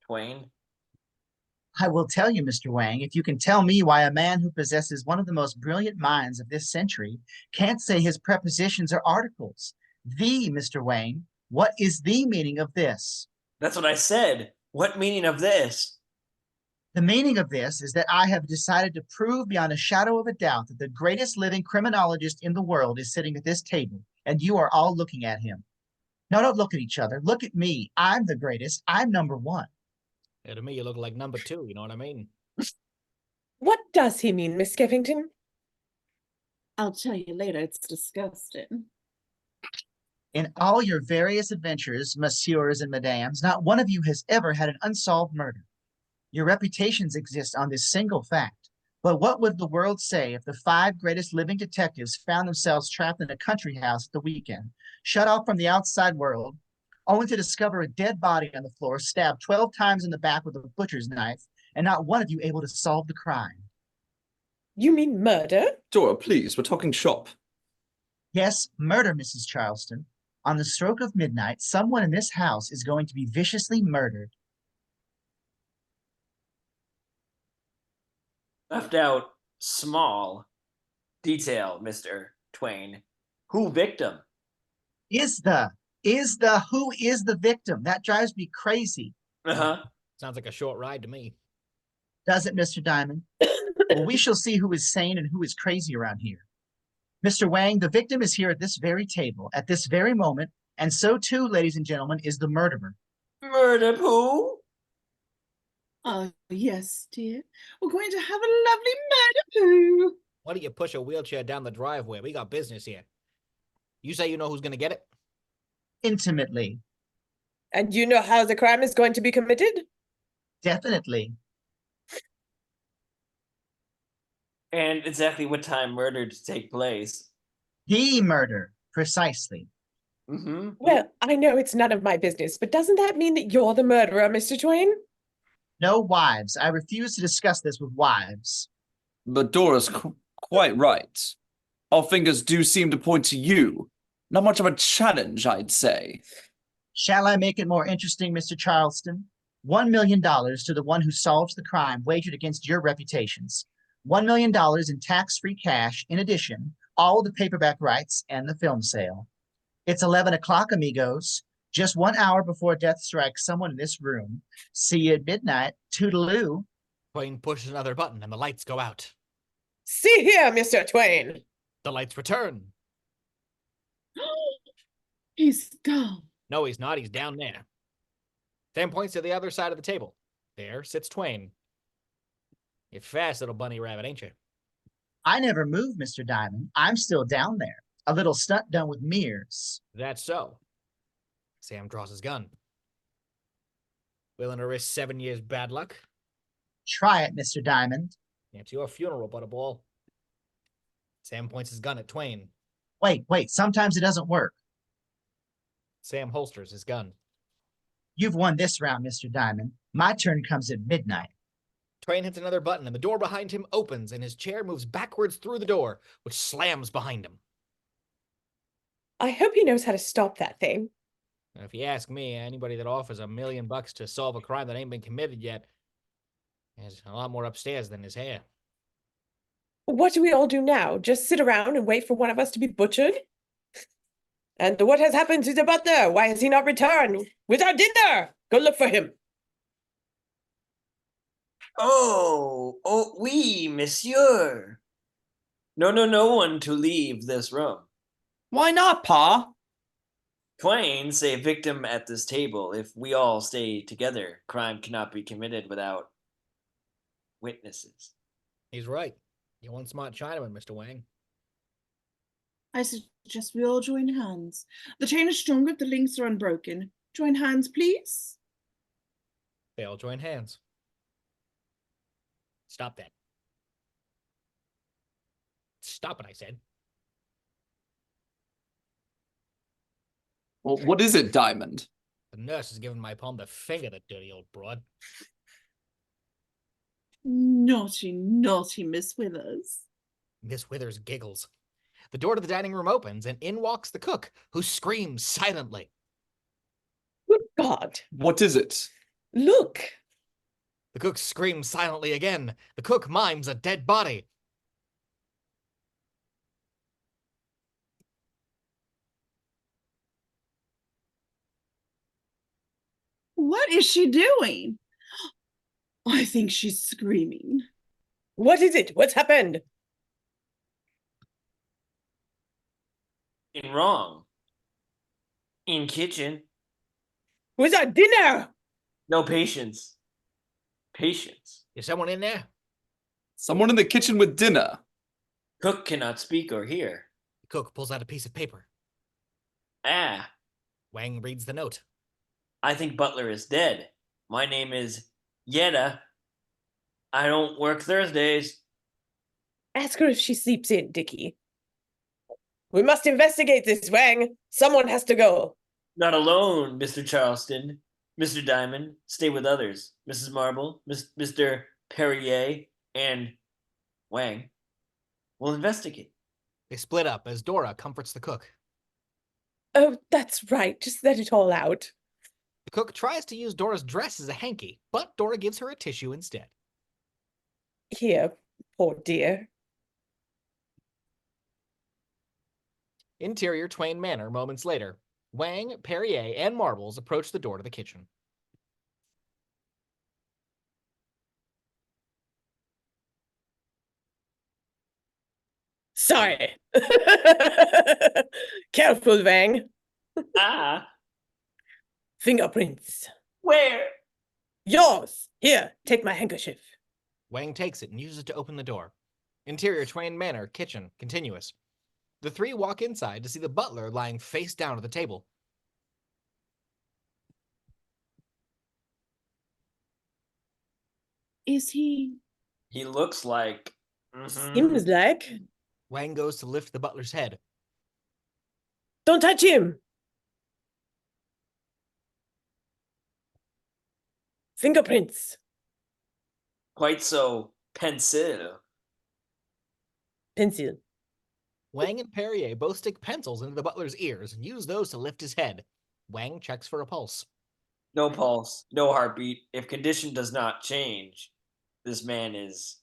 Twain? I will tell you, Mr. Wang, if you can tell me why a man who possesses one of the most brilliant minds of this century can't say his prepositions are articles. Mr. Wang, what is the meaning of this? That's what I said. What meaning of this? The meaning of this is that I have decided to prove beyond a shadow of a doubt that the greatest living criminologist in the world is sitting at this table, and you are all looking at him. No, don't look at each other. Look at me. I'm the greatest. I'm number one. Yeah, to me, you look like number 2, you know what I mean? What does he mean, Miss Skeffington? I'll tell you later. It's disgusting. In all your various adventures, messieurs and madames, not one of you has ever had an unsolved murder. Your reputations exist on this single fact. But what would the world say if the 5 greatest living detectives found themselves trapped in a country house at the weekend, shut off from the outside world, only to discover a dead body on the floor, stabbed 12 times in the back with a butcher's knife, and not one of you able to solve the crime? You mean murder? Dora, please, we're talking shop. Yes, murder, Mrs. Charleston. On the stroke of midnight, someone in this house is going to be viciously murdered. Left out small detail, Mr. Twain. Who victim? Who is the victim? That drives me crazy. Uh-huh. Sounds like a short ride to me. Does it, Mr. Diamond? Well, we shall see who is sane and who is crazy around here. Mr. Wang, the victim is here at this very table, at this very moment, and so too, ladies and gentlemen, is the murderer. Murder who? Oh, yes, dear. We're going to have a lovely murder. Why don't you push a wheelchair down the driveway? We got business here. You say you know who's going to get it? Intimately. And you know how the crime is going to be committed? Definitely. And exactly what time murder to take place? The murder, precisely. Mm-hmm. Well, I know it's none of my business, but doesn't that mean that you're the murderer, Mr. Twain? No wives. I refuse to discuss this with wives. But Dora's quite right. Our fingers do seem to point to you. Not much of a challenge, I'd say. Shall I make it more interesting, Mr. Charleston? $1 million to the one who solves the crime wagered against your reputations. $1 million in tax-free cash, in addition, all the paperback rights and the film sale. It's 11 o'clock, amigos. Just 1 hour before death strikes someone in this room. See you at midnight. Toodaloo. Twain pushes another button and the lights go out. See here, Mr. Twain. The lights return. He's gone. No, he's not. He's down there. Sam points to the other side of the table. There sits Twain. You're fast, little bunny rabbit, ain't you? I never moved, Mr. Diamond. I'm still down there. A little stunt done with mirrors. That's so. Sam draws his gun. Willing to risk 7 years bad luck? Try it, Mr. Diamond. It's your funeral, butterball. Sam points his gun at Twain. Wait. Sometimes it doesn't work. Sam holsters his gun. You've won this round, Mr. Diamond. My turn comes at midnight. Twain hits another button and the door behind him opens and his chair moves backwards through the door, which slams behind him. I hope he knows how to stop that thing. Now, if you ask me, anybody that offers $1 million to solve a crime that ain't been committed yet has a lot more upstairs than his hair. What do we all do now? Just sit around and wait for one of us to be butchered? And what has happened to the butler? Why has he not returned? With our dinner! Go look for him. Oh, oui, monsieur. No one to leave this room. Why not, Pa? Twain, say victim at this table. If we all stay together, crime cannot be committed without witnesses. He's right. You're one smart Chinaman, Mr. Wang. I suggest we all join hands. The chain is stronger if the links are unbroken. Join hands, please. They all join hands. Stop that. Stop it, I said. Well, what is it, Diamond? The nurse has given my palm the finger, the dirty old broad. Naughty Miss Withers. Miss Withers giggles. The door to the dining room opens, and in walks the cook, who screams silently. Good God. What is it? Look. The cook screams silently again. The cook mimes a dead body. What is she doing? I think she's screaming. What is it? What's happened? In wrong. In kitchen. Where's our dinner? No patience. Patience. Is someone in there? Someone in the kitchen with dinner. Cook cannot speak or hear. The cook pulls out a piece of paper. Ah, Wang reads the note. I think Butler is dead. My name is Yetta. I don't work Thursdays. Ask her if she sleeps in, Dickie. We must investigate this, Wang. Someone has to go. Not alone, Mr. Charleston. Mr. Diamond, stay with others. Mrs. Marble, Mr. Perrier, and Wang. We'll investigate. They split up as Dora comforts the cook. Oh, that's right. Just let it all out. The cook tries to use Dora's dress as a hanky, but Dora gives her a tissue instead. Here, poor dear. Interior Twain Manor moments later. Wang, Perrier, and Marbles approach the door to the kitchen. Sorry. Careful, Wang. Ah, Fingerprints. where? Yours. Here, take my handkerchief. Wang takes it and uses it to open the door. Interior Twain Manor, kitchen, continuous. The three walk inside to see the butler lying face down at the table. Is he? He looks like. Seems like. Wang goes to lift the butler's head. Don't touch him. Fingerprints. Quite so pencil. Pencil. Wang and Perrier both stick pencils into the butler's ears and use those to lift his head. Wang checks for a pulse. No pulse, no heartbeat. If condition does not change, this man is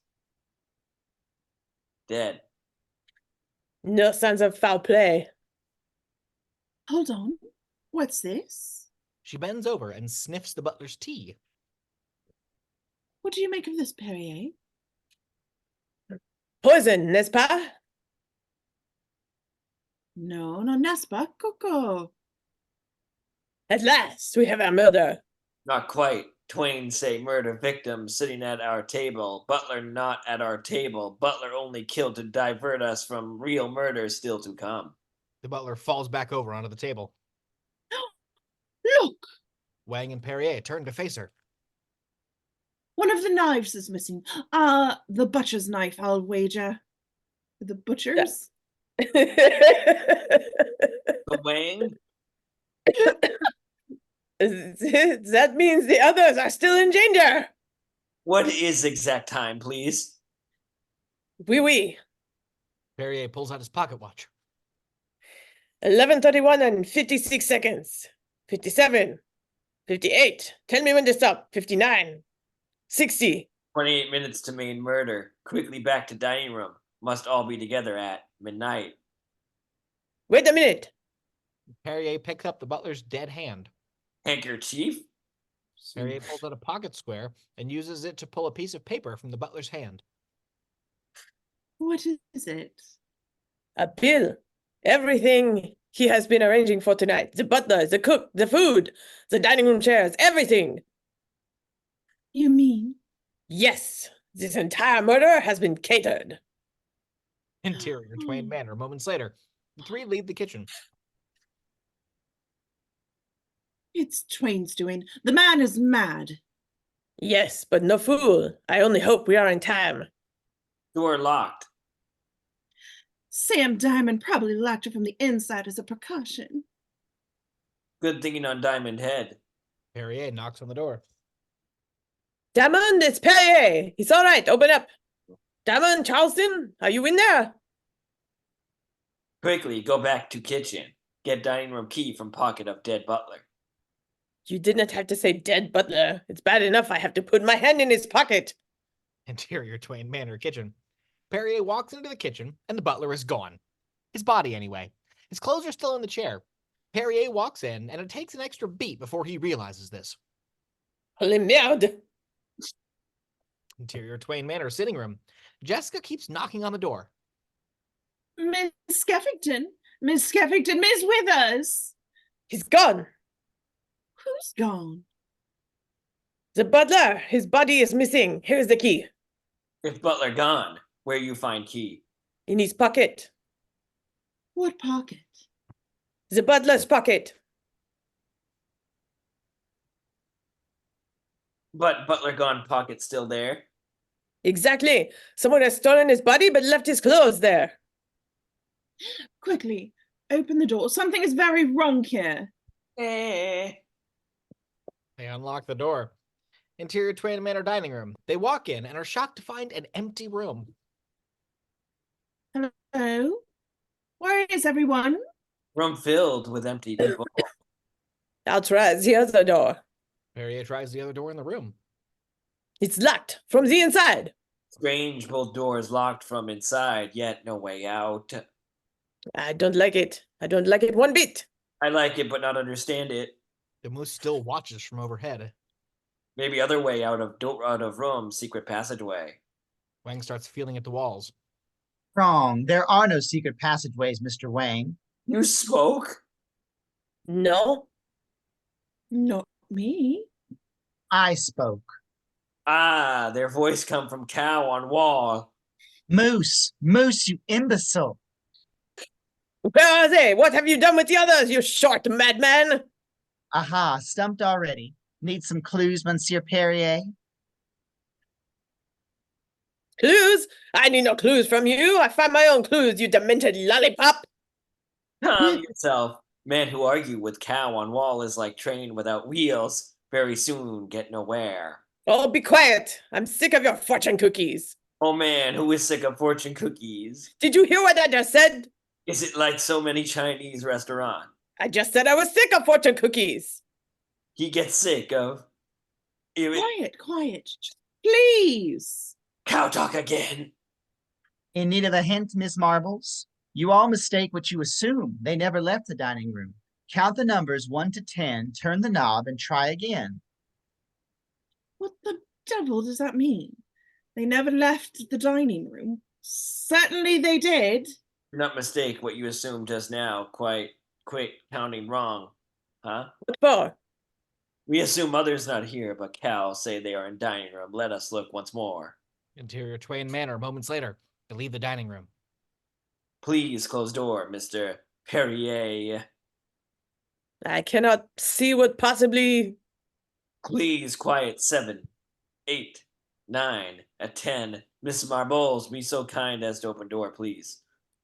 dead. No signs of foul play. Hold on. What's this? She bends over and sniffs the butler's tea. What do you make of this, Perrier? Poison, n'est-ce pas? No, no, n'est-ce pas, Coco? At last, we have our murder. Not quite. Twain say murder victim sitting at our table. Butler not at our table. Butler only killed to divert us from real murder still to come. The butler falls back over onto the table. Look! Wang and Perrier turn to face her. One of the knives is missing. The butcher's knife, I'll wager. The butcher's? The Wang? That means the others are still in danger. What is exact time, please? Oui. Perrier pulls out his pocket watch. 11:31 and 56 seconds. 57. 58. Tell me when to stop. 59. 60. 28 minutes to main murder. Quickly back to dining room. Must all be together at midnight. Wait a minute. Perrier picks up the butler's dead hand. Handkerchief? Perrier pulls out a pocket square and uses it to pull a piece of paper from the butler's hand. What is it? A bill. Everything he has been arranging for tonight. The butler, the cook, the food, the dining room chairs, everything. You mean? Yes, this entire murder has been catered. Interior Twain Manor. Moments later, the three leave the kitchen. It's Twain's doing. The man is mad. Yes, but no fool. I only hope we are in time. Door locked. Sam Diamond probably locked her from the inside as a precaution. Good thinking on Diamond Head. Perrier knocks on the door. Diamond, it's Perrier. It's all right. Open up. Diamond, Charleston, are you in there? Quickly, go back to kitchen. Get dining room key from pocket of dead butler. You did not have to say dead butler. It's bad enough I have to put my hand in his pocket. Interior Twain Manor kitchen. Perrier walks into the kitchen, and the butler is gone. His body, anyway. His clothes are still in the chair. Perrier walks in, and it takes an extra beat before he realizes this. Holy merde. Interior Twain Manor sitting room. Jessica keeps knocking on the door. Miss Skeffington, Miss Withers. He's gone. Who's gone? The butler. His body is missing. Here's the key. If butler gone, where you find key? In his pocket. What pocket? The butler's pocket. But butler gone pocket still there? Exactly. Someone has stolen his body but left his clothes there. Quickly, open the door. Something is very wrong here. Eh. They unlock the door. Interior Twain Manor dining room. They walk in and are shocked to find an empty room. Hello? Where is everyone? Room filled with empty people. I'll try the other door. Perrier tries the other door in the room. It's locked from the inside. Strange, both doors locked from inside, yet no way out. I don't like it. I don't like it one bit. I like it, but not understand it. The moose still watches from overhead. Maybe other way out of room, secret passageway. Wang starts feeling at the walls. Wrong. There are no secret passageways, Mr. Wang. You spoke? No. Not me. I spoke. Ah, their voice come from cow on wall. Moose! Moose, you imbecile! Where are they? What have you done with the others, you short madman? Aha, stumped already. Need some clues, Monsieur Perrier? Clues? I need no clues from you. I find my own clues, you demented lollipop. Calm yourself. Man who argue with cow on wall is like train without wheels. Very soon get nowhere. Oh, be quiet. I'm sick of your fortune cookies. Oh man, who is sick of fortune cookies? Did you hear what I just said? Is it like so many Chinese restaurant? I just said I was sick of fortune cookies. He gets sick of Quiet. Please. cow talk again. In need of a hint, Miss Marbles? You all mistake what you assume. They never left the dining room. Count the numbers 1 to 10, turn the knob, and try again. What the devil does that mean? They never left the dining room. Certainly they did. Do not mistake what you assumed just now. Quite counting wrong, huh? What for? We assume Mother's not here, but Cal say they are in dining room. Let us look once more. Interior Twain Manor, moments later. They leave the dining room. Please close door, Mr. Perrier. I cannot see what possibly. Please quiet 7, 8, 9, at 10. Miss Marbles, be so kind as to open door, please.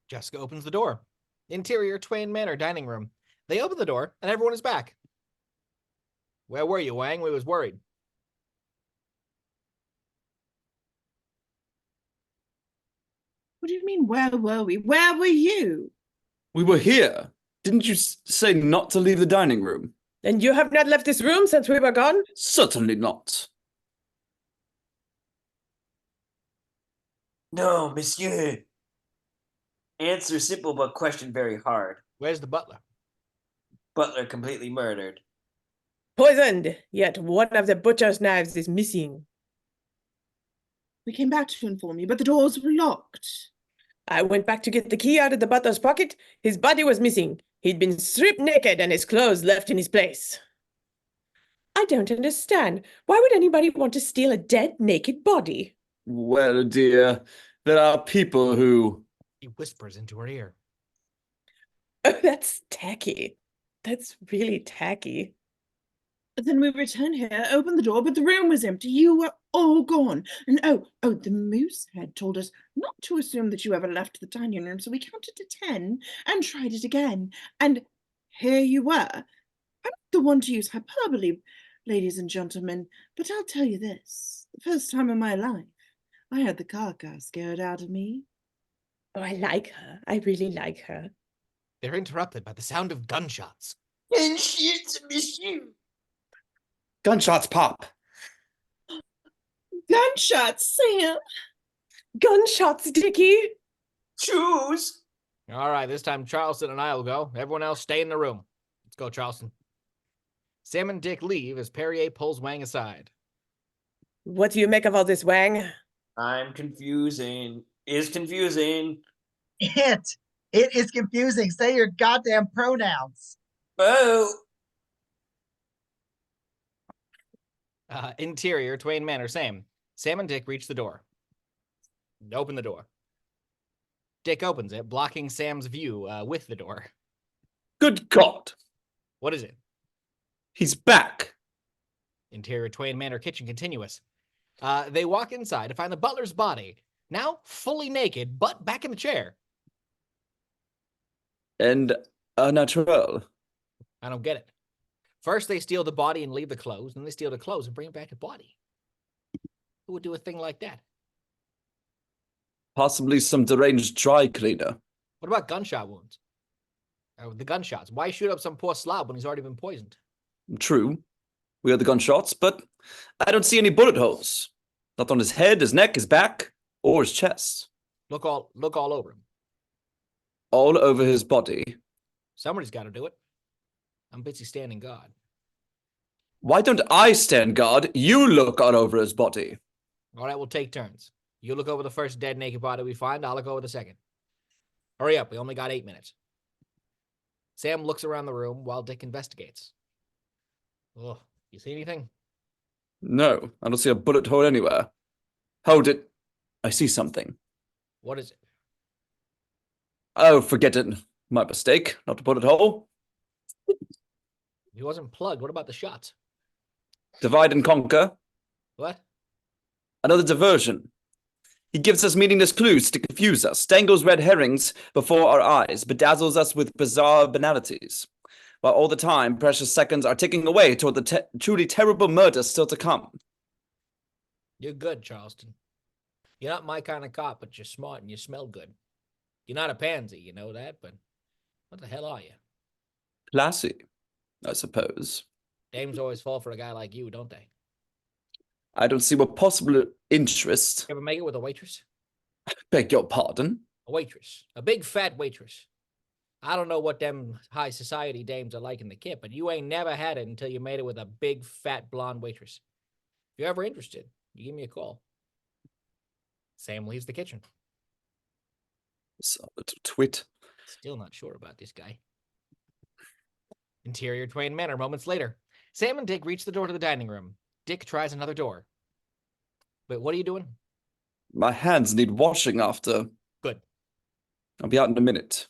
Jessica opens the door. Interior Twain Manor, dining room. They open the door, and everyone is back. Where were you, Wang? We was worried. What do you mean, where were we? Where were you? We were here. Didn't you say not to leave the dining room? And you have not left this room since we were gone? Certainly not. No, monsieur. Answer simple, but question very hard. Where's the butler? Butler completely murdered. Poisoned, yet one of the butcher's knives is missing. We came back to inform you, but the doors were locked. I went back to get the key out of the butler's pocket. His body was missing. He'd been stripped naked and his clothes left in his place. I don't understand. Why would anybody want to steal a dead, naked body? Well, dear, there are people who... He whispers into her ear. Oh, that's tacky. That's really tacky. Then we returned here, opened the door, but the room was empty. You were all gone. And the moose head told us not to assume that you ever left the dining room, so we counted to 10 and tried it again. And here you were. I'm not the one to use hyperbole, ladies and gentlemen, but I'll tell you this. The first time in my life, I had the caca scared out of me. Oh, I like her. I really like her. They're interrupted by the sound of gunshots. And shit, monsieur. Gunshots pop. Gunshots, Sam! Gunshots, Dickie! Choose. All right, this time Charleston and I will go. Everyone else stay in the room. Let's go, Charleston. Sam and Dick leave as Perrier pulls Wang aside. What do you make of all this, Wang? I'm confusing. Is confusing. It is confusing. Say your goddamn pronouns. Oh. Interior, Twain Manor, same. Sam and Dick reach the door. Open the door. Dick opens it, blocking Sam's view with the door. Good God. What is it? He's back. Interior, Twain Manor, kitchen continuous. They walk inside to find the butler's body, now fully naked, but back in the chair. And natural. I don't get it. First, they steal the body and leave the clothes, then they steal the clothes and bring back the body. Who would do a thing like that? Possibly some deranged dry cleaner. What about gunshot wounds? The gunshots. Why shoot up some poor slob when he's already been poisoned? True. We heard the gunshots, but I don't see any bullet holes. Not on his head, his neck, his back, or his chest. Look all over him. All over his body. Somebody's got to do it. I'm busy standing guard. Why don't I stand guard? You look all over his body. All right, we'll take turns. You look over the first dead naked body we find. I'll look over the second. Hurry up. We only got 8 minutes. Sam looks around the room while Dick investigates. Oh, you see anything? No, I don't see a bullet hole anywhere. Hold it. I see something. What is it? Oh, forget it. My mistake. Not a bullet hole. He wasn't plugged. What about the shots? Divide and conquer. What? Another diversion. He gives us meaningless clues to confuse us, dangles red herrings before our eyes, bedazzles us with bizarre banalities, while all the time precious seconds are ticking away toward the truly terrible murder still to come. You're good, Charleston. You're not my kind of cop, but you're smart and you smell good. You're not a pansy, you know that, but what the hell are you? Classy, I suppose. Dames always fall for a guy like you, don't they? I don't see what possible interest. You ever make it with a waitress? Beg your pardon? A waitress. A big fat waitress. I don't know what them high society dames are like in the kit, but you ain't never had it until you made it with a big, fat, blonde waitress. If you're ever interested, you give me a call. Sam leaves the kitchen. So, little twit. Still not sure about this guy. Interior Twain Manor moments later. Sam and Dick reach the door to the dining room. Dick tries another door. But what are you doing? My hands need washing after. Good. I'll be out in a minute.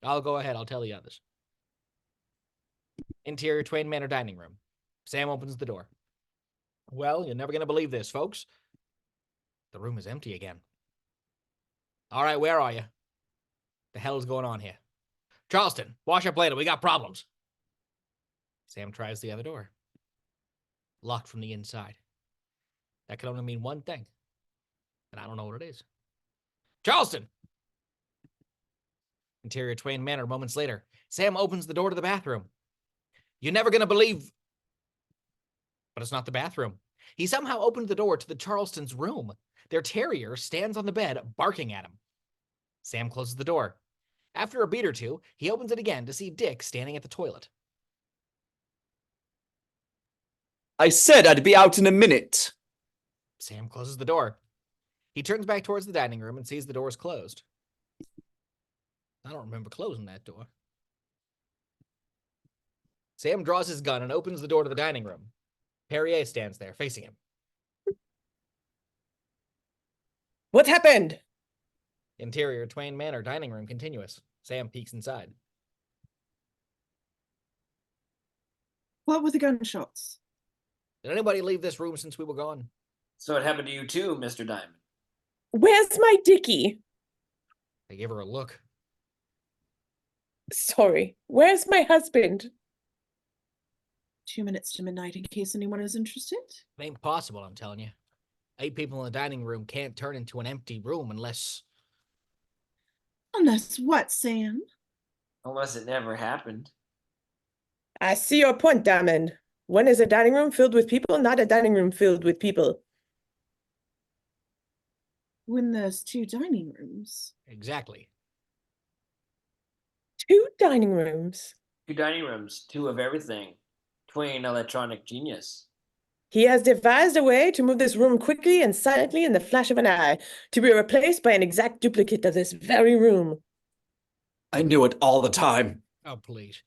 I'll go ahead. I'll tell the others. Interior Twain Manor dining room. Sam opens the door. Well, you're never going to believe this, folks. The room is empty again. All right, where are you? The hell is going on here? Charleston, wash up later. We got problems. Sam tries the other door. Locked from the inside. That can only mean one thing. And I don't know what it is. Charleston! Interior Twain Manor moments later. Sam opens the door to the bathroom. You're never going to believe... But it's not the bathroom. He somehow opened the door to the Charleston's room. Their terrier stands on the bed, barking at him. Sam closes the door. After a beat or two, he opens it again to see Dick standing at the toilet. I said I'd be out in a minute. Sam closes the door. He turns back towards the dining room and sees the door is closed. I don't remember closing that door. Sam draws his gun and opens the door to the dining room. Perrier stands there, facing him. What happened? Interior Twain Manor dining room continuous. Sam peeks inside. What were the gunshots? Did anybody leave this room since we were gone? So it happened to you too, Mr. Diamond. Where's my Dickie? They gave her a look. Sorry, where's my husband? 2 minutes to midnight in case anyone is interested. It ain't possible, I'm telling you. 8 people in the dining room can't turn into an empty room unless... Unless what, Sam? Unless it never happened. I see your point, Diamond. When is a dining room filled with people, not a dining room filled with people? When there's 2 dining rooms. Exactly. 2 dining rooms. 2 dining rooms, 2 of everything. Twain electronic genius. He has devised a way to move this room quickly and silently in the flash of an eye, to be replaced by an exact duplicate of this very room. I knew it all the time. Oh, please.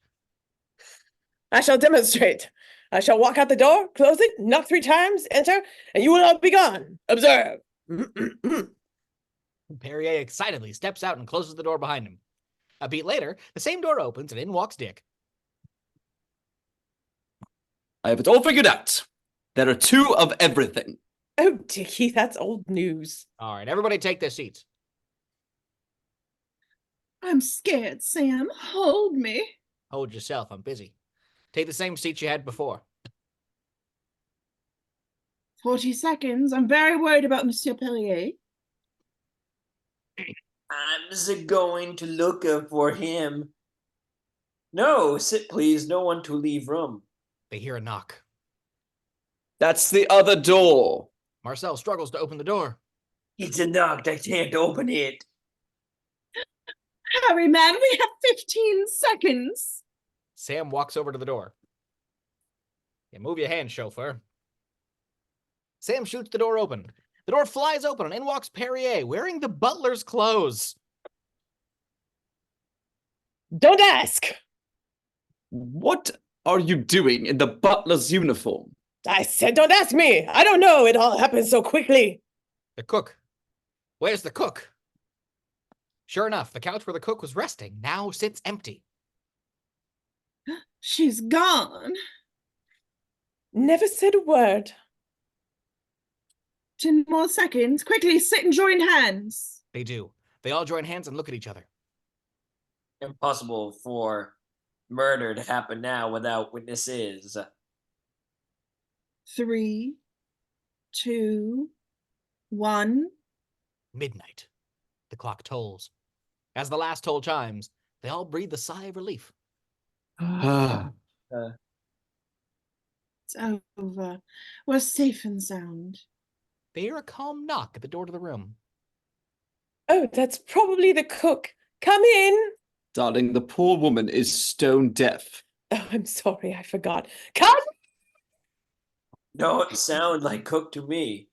I shall demonstrate. I shall walk out the door, close it, knock 3 times, enter, and you will all be gone. Observe. Perrier excitedly steps out and closes the door behind him. A beat later, the same door opens and in walks Dick. I have it all figured out. There are 2 of everything. Oh, Dickie, that's old news. All right, everybody take their seats. I'm scared, Sam. Hold me. Hold yourself, I'm busy. Take the same seat you had before. 40 seconds. I'm very worried about Monsieur Perrier. I'm going to look for him. No, sit please. No one to leave room. They hear a knock. That's the other door. Marcel struggles to open the door. It's a knock. I can't open it. Hurry, man. We have 15 seconds. Sam walks over to the door. Yeah, move your hand, chauffeur. Sam shoots the door open. The door flies open and in walks Perrier, wearing the butler's clothes. Don't ask. What are you doing in the butler's uniform? I said don't ask me. I don't know. It all happened so quickly. The cook. Where's the cook? Sure enough, the couch where the cook was resting now sits empty. She's gone. Never said a word. 10 more seconds. Quickly, sit and join hands. They do. They all join hands and look at each other. Impossible for murder to happen now without witnesses. 3, 2, 1. Midnight. The clock tolls. As the last toll chimes, they all breathe a sigh of relief. It's over. We're safe and sound. They hear a calm knock at the door to the room. Oh, that's probably the cook. Come in. Darling, the poor woman is stone deaf. Oh, I'm sorry, I forgot. Come! Don't sound like Cook to me.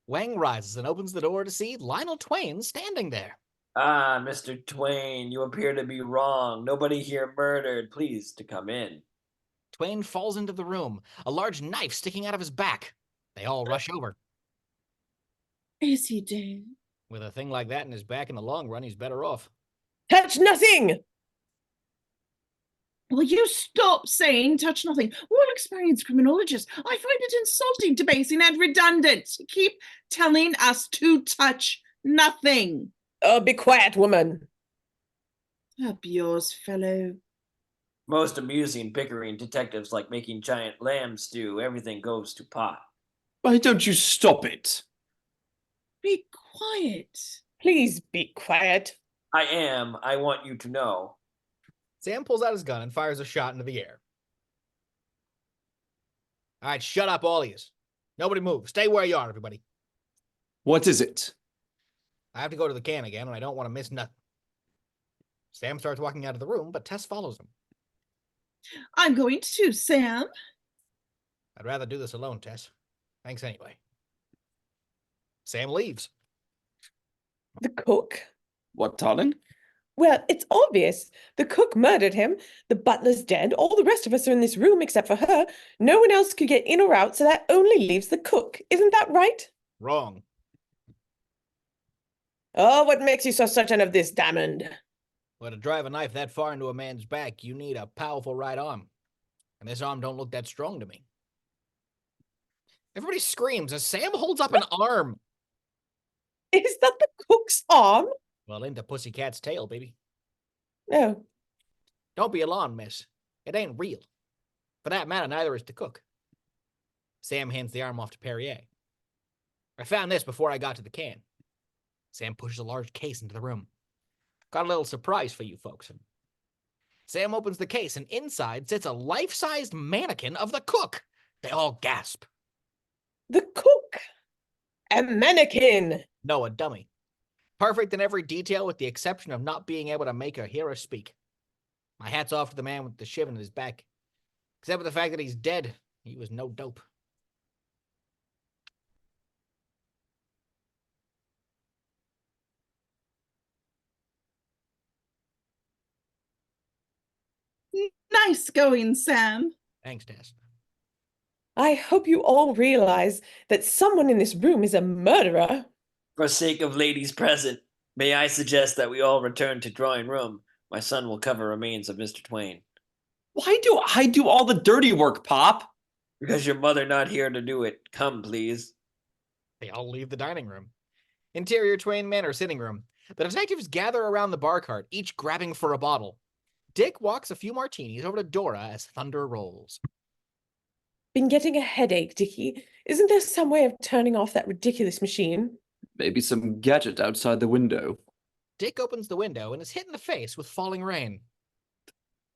Wang rises and opens the door to see Lionel Twain standing there. Ah, Mr. Twain, you appear to be wrong. Nobody here murdered. Please to come in. Twain falls into the room, a large knife sticking out of his back. They all rush over. Is he dead? With a thing like that in his back in the long run, he's better off. Touch nothing! Will you stop saying touch nothing? We're all experienced criminologists. I find it insulting, debasing, and redundant to keep telling us to touch nothing. Oh, be quiet, woman. Up yours, fellow. Most amusing bickering detectives like making giant lamb stew. Everything goes to pot. Why don't you stop it? Be quiet. Please be quiet. I am. I want you to know. Sam pulls out his gun and fires a shot into the air. All right, shut up, all of yous. Nobody move. Stay where you are, everybody. What is it? I have to go to the can again, and I don't want to miss nothing. Sam starts walking out of the room, but Tess follows him. I'm going to, Sam. I'd rather do this alone, Tess. Thanks anyway. Sam leaves. The cook? What, darling? Well, it's obvious. The cook murdered him. The butler's dead. All the rest of us are in this room except for her. No one else could get in or out, so that only leaves the cook. Isn't that right? Wrong. Oh, what makes you so certain of this, Diamond? Well, to drive a knife that far into a man's back, you need a powerful right arm. And this arm don't look that strong to me. Everybody screams as Sam holds up an arm. Is that the cook's arm? Well, into Pussycat's tail, baby. No. Don't be alarmed, miss. It ain't real. For that matter, neither is the cook. Sam hands the arm off to Perrier. I found this before I got to the can. Sam pushes a large case into the room. Got a little surprise for you folks. Sam opens the case, and inside sits a life-sized mannequin of the cook. They all gasp. The cook? A mannequin! No, a dummy. Perfect in every detail with the exception of not being able to make her hear or speak. My hat's off to the man with the shiv in his back. Except for the fact that he's dead. He was no dope. Nice going, Sam. Thanks, Tess. I hope you all realize that someone in this room is a murderer. For sake of ladies present, may I suggest that we all return to drawing room? My son will cover remains of Mr. Twain. Why do I do all the dirty work, Pop? Because your mother not here to do it. Come, please. They all leave the dining room. Interior Twain Manor sitting room. The detectives gather around the bar cart, each grabbing for a bottle. Dick walks a few martinis over to Dora as thunder rolls. Been getting a headache, Dickie. Isn't there some way of turning off that ridiculous machine? Maybe some gadget outside the window. Dick opens the window and is hit in the face with falling rain.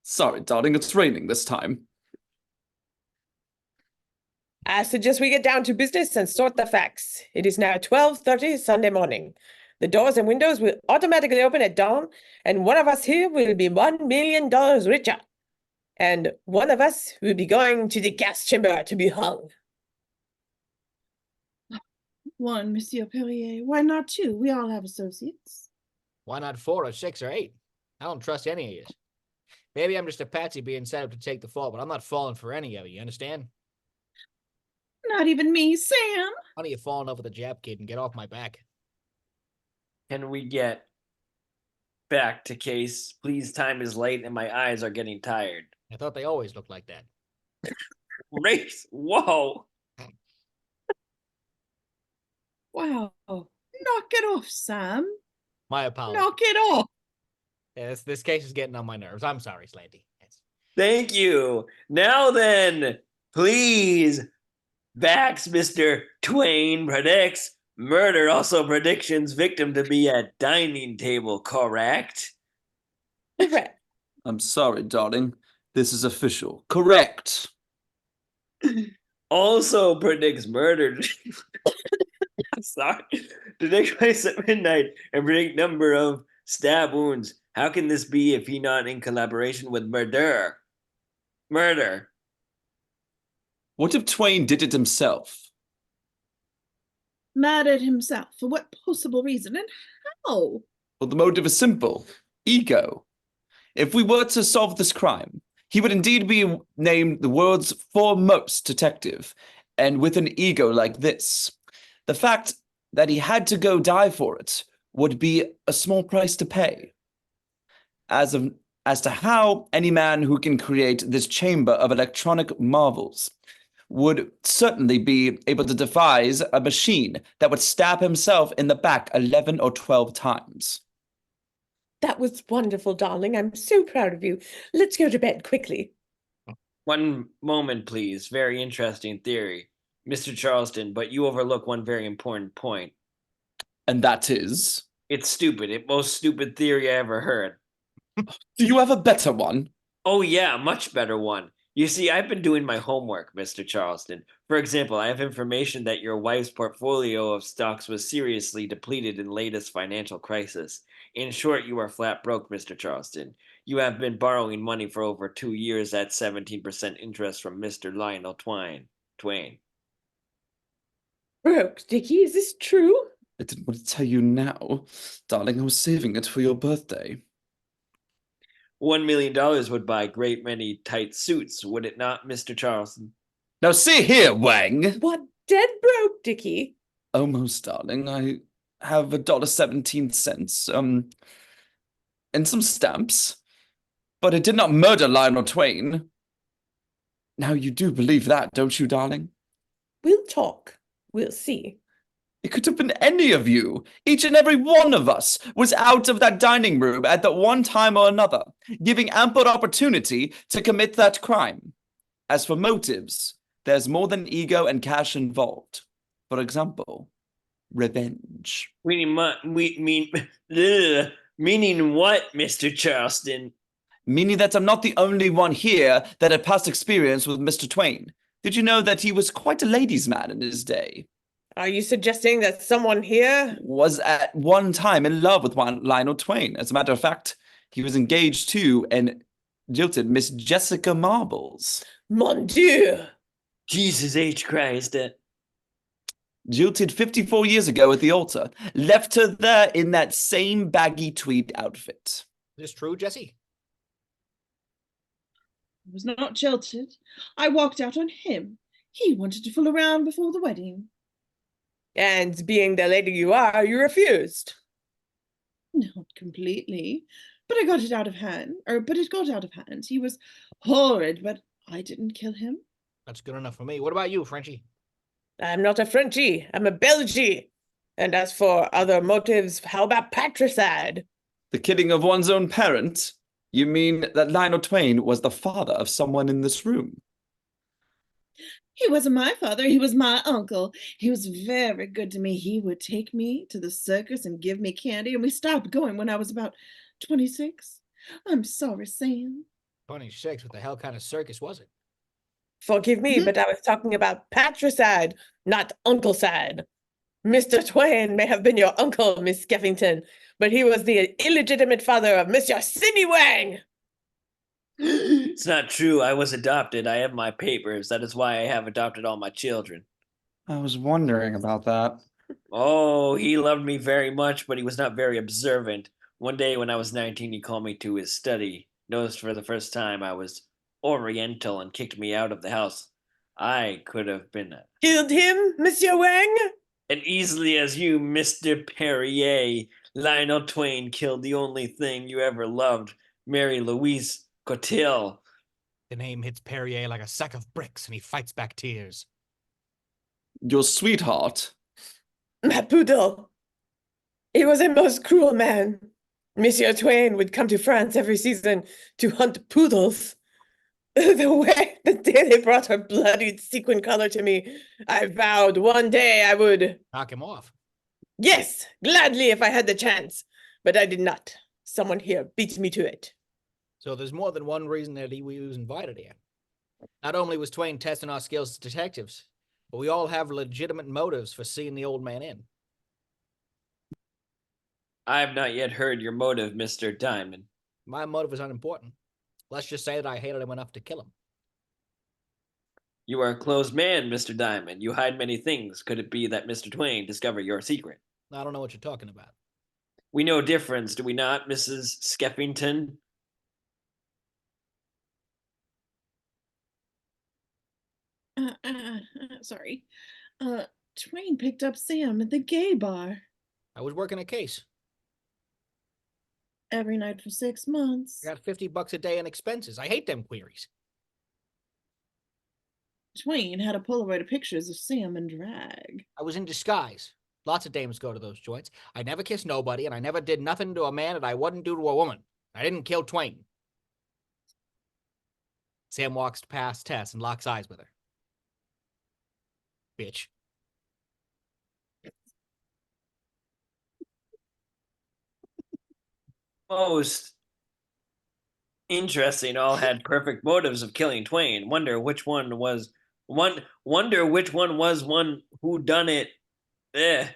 Sorry, darling, it's raining this time. I suggest we get down to business and sort the facts. It is now 12:30 Sunday morning. The doors and windows will automatically open at dawn, and one of us here will be $1 million richer. And one of us will be going to the gas chamber to be hung. One, Monsieur Perrier. Why not two? We all have associates. Why not 4 or 6 or 8? I don't trust any of you. Maybe I'm just a patsy being set up to take the fall, but I'm not falling for any of you, understand? Not even me, Sam. Why don't you fall in love with a Jap kid and get off my back? Can we get back to case? Please, time is late and my eyes are getting tired. I thought they always looked like that. Race! Whoa! Wow. Knock it off, Sam. My apologies. Knock it off. Yeah, this case is getting on my nerves. I'm sorry, Slanty. Yes. Thank you. Now then, please, Vax, Mr. Twain predicts murder, also predictions victim to be at dining table, correct? Correct. I'm sorry, darling. This is official. Correct. Also predicts murder. Sorry. To take place at midnight and predict number of Stab wounds. How can this be if he not in collaboration with murder? Murder. What if Twain did it himself? Mad at himself. For what possible reason and how? Well, the motive is simple. Ego. If we were to solve this crime, he would indeed be named the world's foremost detective, and with an ego like this, the fact that he had to go die for it would be a small price to pay. As to how any man who can create this chamber of electronic marvels would certainly be able to devise a machine that would stab himself in the back 11 or 12 times. That was wonderful, darling. I'm so proud of you. Let's go to bed quickly. One moment, please. Very interesting theory, Mr. Charleston, but you overlook one very important point. And that is? It's stupid. It's most stupid theory I ever heard. Do you have a better one? Oh yeah, much better one. You see, I've been doing my homework, Mr. Charleston. For example, I have information that your wife's portfolio of stocks was seriously depleted in latest financial crisis. In short, you are flat broke, Mr. Charleston. You have been borrowing money for over 2 years at 17% interest from Mr. Lionel Twain. Broke, Dickie, is this true? I didn't want to tell you now. Darling, I was saving it for your birthday. $1 million would buy a great many tight suits, would it not, Mr. Charleston? Now see here, Wang. What, dead broke, Dickie? Almost, darling. I have $1.17, and some stamps. But I did not murder Lionel Twain. Now you do believe that, don't you, darling? We'll talk. We'll see. It could have been any of you. Each and every one of us was out of that dining room at that one time or another, giving ample opportunity to commit that crime. As for motives, there's more than ego and cash involved. For example, revenge. Meaning what, Mr. Charleston? Meaning that I'm not the only one here that had past experience with Mr. Twain. Did you know that he was quite a ladies' man in his day? Are you suggesting that someone here Was at one time in love with one Lionel Twain? As a matter of fact, he was engaged to and jilted Miss Jessica Marbles. Mon Dieu! Jesus H. Christ. Jilted 54 years ago at the altar. Left her there in that same baggy tweed outfit. Is this true, Jesse? I was not jilted. I walked out on him. He wanted to fool around before the wedding. And being the lady you are, you refused. Not completely, but it got out of hand. He was horrid, but I didn't kill him. That's good enough for me. What about you, Frenchie? I'm not a Frenchie. I'm a Belgie. And as for other motives, how about patricide? The killing of one's own parent? You mean that Lionel Twain was the father of someone in this room? He wasn't my father. He was my uncle. He was very good to me. He would take me to the circus and give me candy, and we stopped going when I was about 26. I'm sorry, Sam. 26? What the hell kind of circus was it? Forgive me, but I was talking about patricide, not unclecide. Mr. Twain may have been your uncle, Miss Skeffington, but he was the illegitimate father of Monsieur Sidney Wang. It's not true. I was adopted. I have my papers. That is why I have adopted all my children. I was wondering about that. Oh, he loved me very much, but he was not very observant. One day when I was 19, he called me to his study, noticed for the first time I was Oriental, and kicked me out of the house. I could have been Killed him, Monsieur Wang? as easily as you, Mr. Perrier. Lionel Twain killed the only thing you ever loved, Mary Louise Cotil. The name hits Perrier like a sack of bricks, and he fights back tears. Your sweetheart? My poodle. He was a most cruel man. Monsieur Twain would come to France every season to hunt poodles. The day they brought her bloodied sequin collar to me, I vowed one day I would... Knock him off. Yes, gladly if I had the chance, but I did not. Someone here beat me to it. So there's more than one reason that we was invited here. Not only was Twain testing our skills as detectives, but we all have legitimate motives for seeing the old man in. I have not yet heard your motive, Mr. Diamond. My motive is unimportant. Let's just say that I hated him enough to kill him. You are a closed man, Mr. Diamond. You hide many things. Could it be that Mr. Twain discovered your secret? I don't know what you're talking about. We know difference, do we not, Mrs. Skeffington? Sorry. Twain picked up Sam at the gay bar I was working a case. every night for 6 months. I got $50 a day in expenses. I hate them queries. Twain had a Polaroid of pictures of Sam in drag. I was in disguise. Lots of dames go to those joints. I never kissed nobody, and I never did nothing to a man that I wouldn't do to a woman. I didn't kill Twain. Sam walks past Tess and locks eyes with her. Bitch. Most interesting. All had perfect motives of killing Twain. Wonder which one was one who done it. Eh.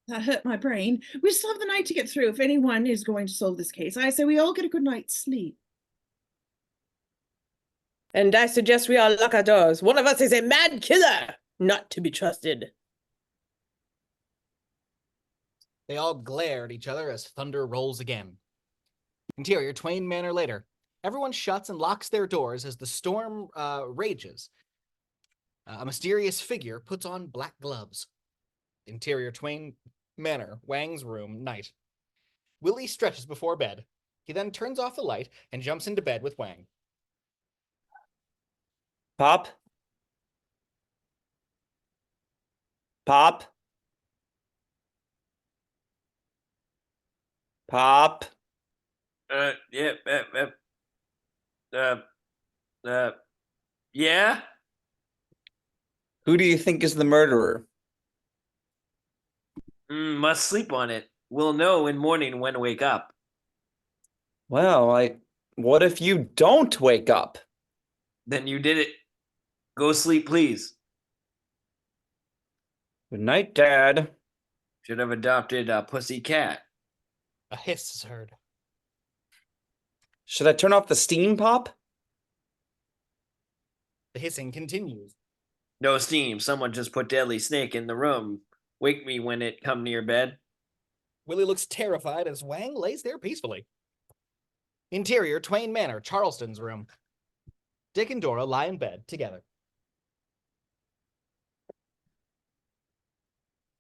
That hurt my brain. We still have the night to get through if anyone is going to solve this case. I say we all get a good night's sleep. And I suggest we all lock our doors. One of us is a mad killer, not to be trusted. They all glare at each other as thunder rolls again. Interior, Twain Manor later. Everyone shuts and locks their doors as the storm rages. A mysterious figure puts on black gloves. Interior, Twain Manor, Wang's room, night. Willie stretches before bed. He then turns off the light and jumps into bed with Wang. Pop? Pop? Pop? Yeah. Yeah? Who do you think is the murderer? Must sleep on it. We'll know in morning when to wake up. Well, what if you don't wake up? Then you did it. Go sleep, please. Good night, Dad. Should have adopted a pussy cat. A hiss is heard. Should I turn off the steam, Pop? The hissing continues. No steam. Someone just put deadly snake in the room. Wake me when it come near bed. Willie looks terrified as Wang lays there peacefully. Interior, Twain Manor, Charleston's room. Dick and Dora lie in bed together.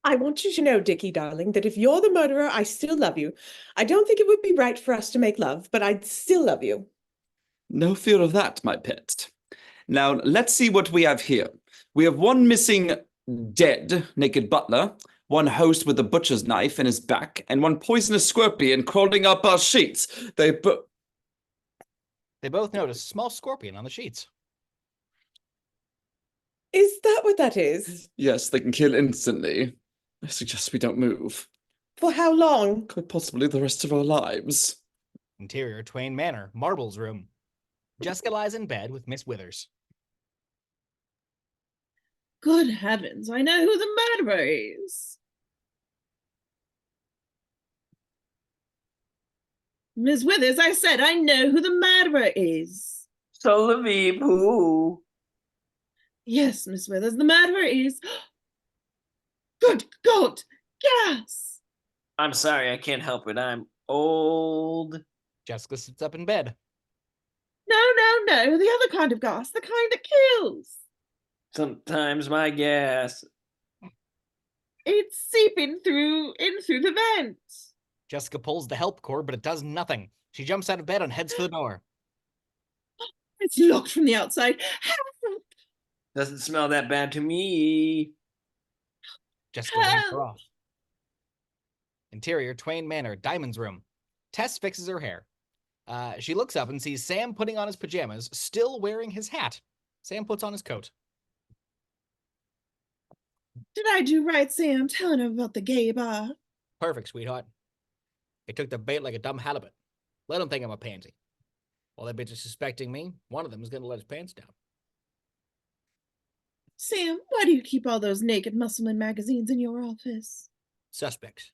I want you to know, Dickie, darling, that if you're the murderer, I still love you. I don't think it would be right for us to make love, but I'd still love you. No fear of that, my pet. Now, let's see what we have here. We have one missing dead naked butler, one host with a butcher's knife in his back, and one poisonous scorpion crawling up our sheets. They both notice a small scorpion on the sheets. Is that what that is? Yes, they can kill instantly. I suggest we don't move. For how long? Quite possibly the rest of our lives. Interior, Twain Manor, Marble's room. Jessica lies in bed with Miss Withers. Good heavens, I know who the murderer is. Miss Withers, I said I know who the murderer is. So Lviv, who? Yes, Miss Withers, the murderer is... Good God! Gas! I'm sorry, I can't help it. I'm old. Jessica sits up in bed. No, the other kind of gas, the kind that kills. Sometimes my gas. It's seeping in through the vent. Jessica pulls the help cord, but it does nothing. She jumps out of bed and heads for the door. It's locked from the outside. Help! Doesn't smell that bad to me. Jessica waves her off. Interior, Twain Manor, Diamond's room. Tess fixes her hair. She looks up and sees Sam putting on his pajamas, still wearing his hat. Sam puts on his coat. Did I do right, Sam, telling her about the gay bar? Perfect, sweetheart. They took the bait like a dumb halibut. Let them think I'm a pansy. While that bitch is suspecting me, one of them is going to let his pants down. Sam, why do you keep all those naked muscle-in magazines in your office? Suspects.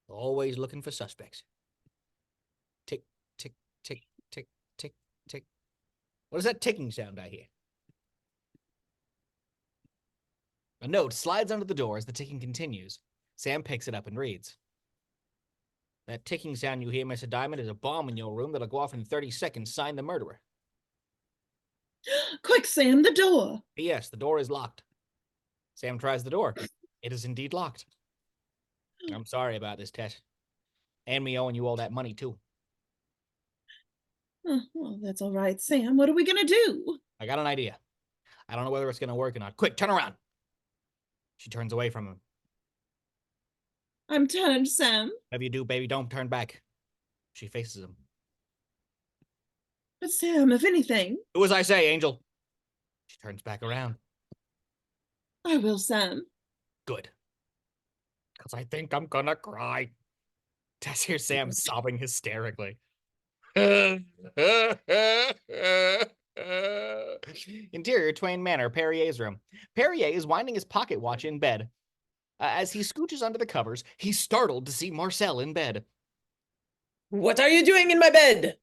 Always looking for suspects. Tick, tick, tick, tick, tick, tick. What is that ticking sound I hear? A note slides under the door as the ticking continues. Sam picks it up and reads. That ticking sound you hear, Mr. Diamond, is a bomb in your room that'll go off in 30 seconds. Sign the murderer. Quick, Sam, the door. P.S. The door is locked. Sam tries the door. It is indeed locked. I'm sorry about this, Tess. And me owing you all that money, too. Oh, well, that's all right, Sam. What are we going to do? I got an idea. I don't know whether it's going to work or not. Quick, turn around. She turns away from him. I'm turned, Sam. Whatever you do, baby, don't turn back. She faces him. But Sam, if anything, Do as I say, Angel. She turns back around. I will, Sam. Good. Because I think I'm gonna cry. Tess hears Sam sobbing hysterically. Interior, Twain Manor, Perrier's room. Perrier is winding his pocket watch in bed. As he scooches under the covers, he's startled to see Marcel in bed. What are you doing in my bed?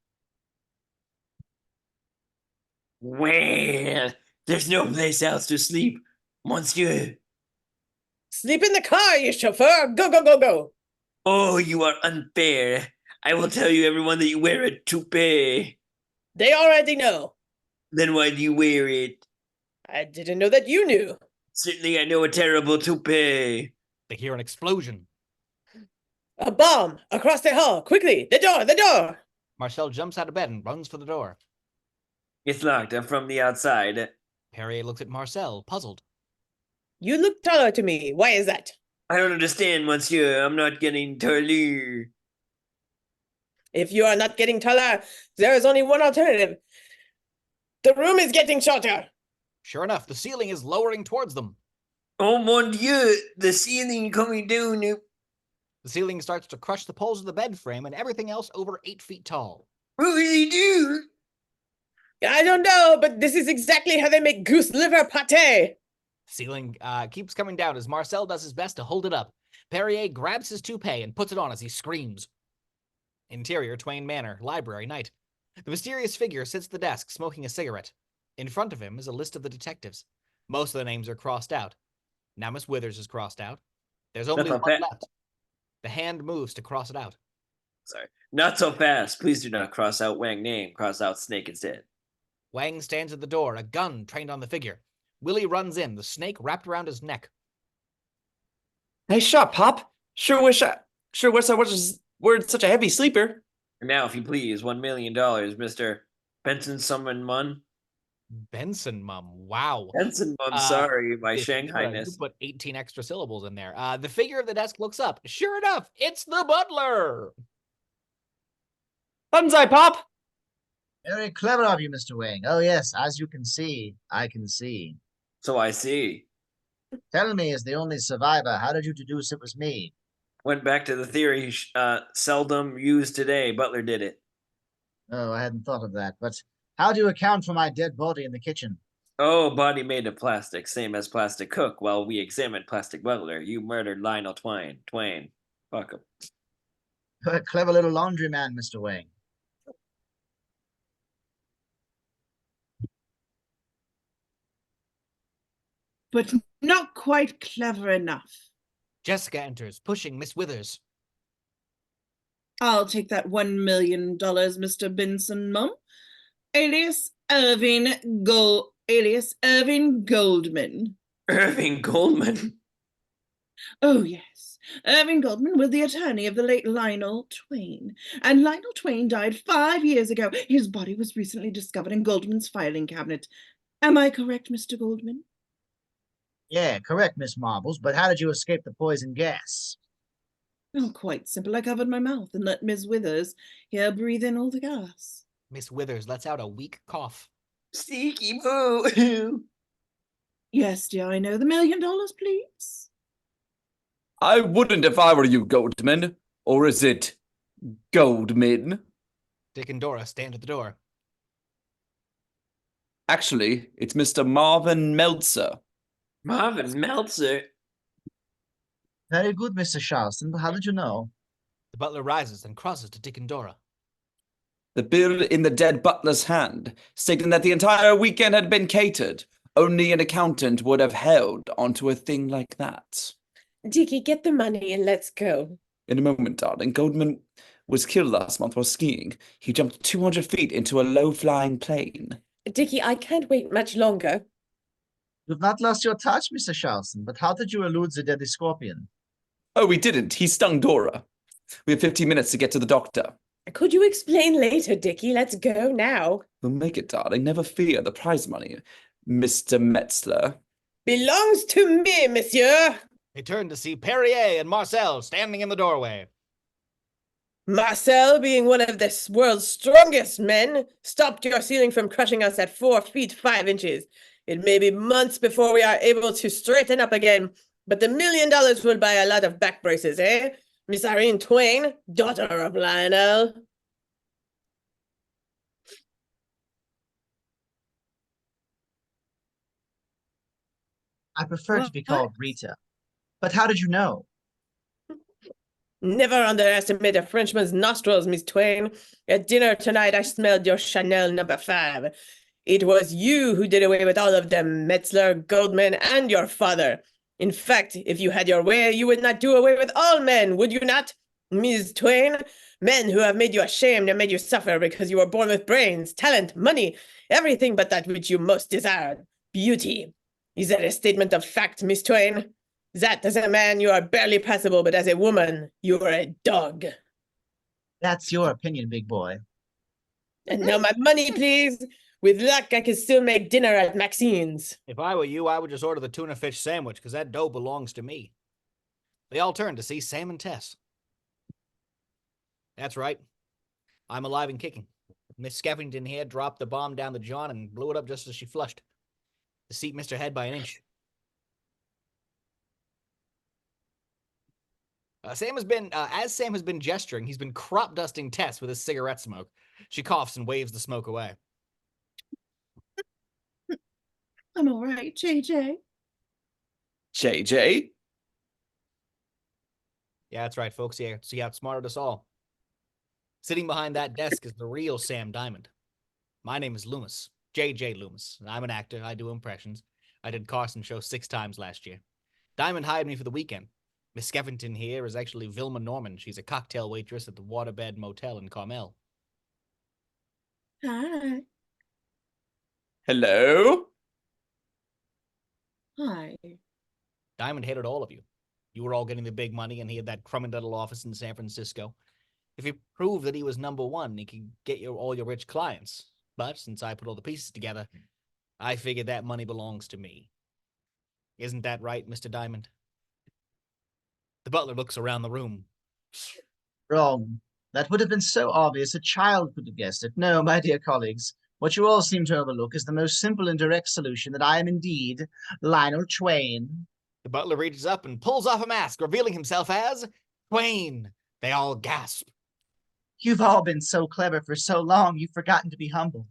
Well, there's no place else to sleep, monsieur. Sleep in the car, you chauffeur. Go, go, go, go. Oh, you are unfair. I will tell you, everyone, that you wear a toupee. They already know. Then why do you wear it? I didn't know that you knew. Certainly I know a terrible toupee. They hear an explosion. A bomb across the hall. Quickly, the door, the door. Marcel jumps out of bed and runs for the door. It's locked. I'm from the outside. Perrier looks at Marcel, puzzled. You look taller to me. Why is that? I don't understand, monsieur. I'm not getting taller. If you are not getting taller, there is only one alternative. The room is getting shorter. Sure enough, the ceiling is lowering towards them. Oh, mon dieu. The ceiling coming down. The ceiling starts to crush the poles of the bed frame and everything else over 8 feet tall. What will he do? I don't know, but this is exactly how they make goose liver pate. The ceiling keeps coming down as Marcel does his best to hold it up. Perrier grabs his toupee and puts it on as he screams. Interior, Twain Manor, library, night. The mysterious figure sits at the desk, smoking a cigarette. In front of him is a list of the detectives. Most of the names are crossed out. Now Miss Withers is crossed out. There's only Not one so left. The hand moves to cross it out. Sorry. Not so fast. Please do not cross out Wang name. Cross out Snake instead. Wang stands at the door, a gun trained on the figure. Willie runs in, the snake wrapped around his neck. Nice shot, Pop. Sure wish I weren't such a heavy sleeper. Now, if you please, $1 million, Mr. Benson Summon Mun. Benson Mum, wow. Benson Mun, sorry, my You Shanghai-ness. put 18 extra syllables in there. The figure of the desk looks up. Sure enough, it's the butler. Banzai, Pop. Very clever of you, Mr. Wang. Oh, yes, as you can see, I can see. So I see. Tell me, as the only survivor, how did you deduce it was me? Went back to the theory seldom used today. Butler did it. Oh, I hadn't thought of that, but how do you account for my dead body in the kitchen? Oh, body made of plastic, same as plastic cook. While we examined plastic Butler, you murdered Lionel Twain. Fuck him. You're a clever little laundryman, Mr. Wang. But not quite clever enough. Jessica enters, pushing Miss Withers. I'll take that $1 million, Mr. Benson Mum. Alias Irving Goldman. Irving Goldman. Oh, yes. Irving Goldman was the attorney of the late Lionel Twain. And Lionel Twain died 5 years ago. His body was recently discovered in Goldman's filing cabinet. Am I correct, Mr. Goldman? Yeah, correct, Miss Marbles, but how did you escape the poison gas? Oh, quite simple. I covered my mouth and let Miss Withers here breathe in all the gas. Miss Withers lets out a weak cough. Sneaky boo. Yes, dear, I know. The $1 million, please. I wouldn't if I were you, Goldman. Or is it Goldman? Dick and Dora stand at the door. Actually, it's Mr. Marvin Meltzer. Marvin Meltzer. Very good, Mr. Charleston, but how did you know? The butler rises and crosses to Dick and Dora. The bill in the dead butler's hand, stating that the entire weekend had been catered. Only an accountant would have held onto a thing like that. Dickie, get the money and let's go. In a moment, darling. Goldman was killed last month while skiing. He jumped 200 feet into a low-flying plane. Dickie, I can't wait much longer. You've not lost your touch, Mr. Charleston, but how did you elude the deadly scorpion? Oh, we didn't. He stung Dora. We have 15 minutes to get to the doctor. Could you explain later, Dickie? Let's go now. We'll make it, darling. Never fear. The prize money, Mr. Metzler. Belongs to me, monsieur. They turn to see Perrier and Marcel standing in the doorway. Marcel, being one of this world's strongest men, stopped your ceiling from crushing us at 4 feet 5 inches. It may be months before we are able to straighten up again, but the $1 million will buy a lot of back braces, eh? Miss Irene Twain, daughter of Lionel. I prefer to be called Rita. But how did you know? Never underestimate a Frenchman's nostrils, Miss Twain. At dinner tonight, I smelled your Chanel number 5. It was you who did away with all of them, Metzler, Goldman, and your father. In fact, if you had your way, you would not do away with all men, would you not, Miss Twain? Men who have made you ashamed and made you suffer because you were born with brains, talent, money, everything but that which you most desired, beauty. Is that a statement of fact, Miss Twain? That as a man you are barely passable, but as a woman you are a dog. That's your opinion, big boy. And now my money, please. With luck, I can still make dinner at Maxine's. If I were you, I would just order the tuna fish sandwich, because that dough belongs to me. They all turn to see Sam and Tess. That's right. I'm alive and kicking. Miss Skeffington here dropped the bomb down the John and blew it up just as she flushed. The seat missed her head by an inch. Sam has been gesturing, he's been crop dusting Tess with his cigarette smoke. She coughs and waves the smoke away. I'm all right, JJ. JJ? Yeah, that's right, folks. Yeah, she outsmarted us all. Sitting behind that desk is the real Sam Diamond. My name is Loomis, JJ Loomis. I'm an actor. I do impressions. I did Carson Show 6 times last year. Diamond hired me for the weekend. Miss Skeffington here is actually Vilma Norman. She's a cocktail waitress at the Waterbed Motel in Carmel. Hi. Hello? Hi. Diamond hated all of you. You were all getting the big money, and he had that crummy-little office in San Francisco. If he proved that he was number one, he could get you all your rich clients. But since I put all the pieces together, I figured that money belongs to me. Isn't that right, Mr. Diamond? The butler looks around the room. Wrong. That would have been so obvious a child could have guessed it. No, my dear colleagues, what you all seem to overlook is the most simple and direct solution that I am indeed Lionel Twain. The butler reaches up and pulls off a mask, revealing himself as Twain. They all gasp. You've all been so clever for so long, you've forgotten to be humble.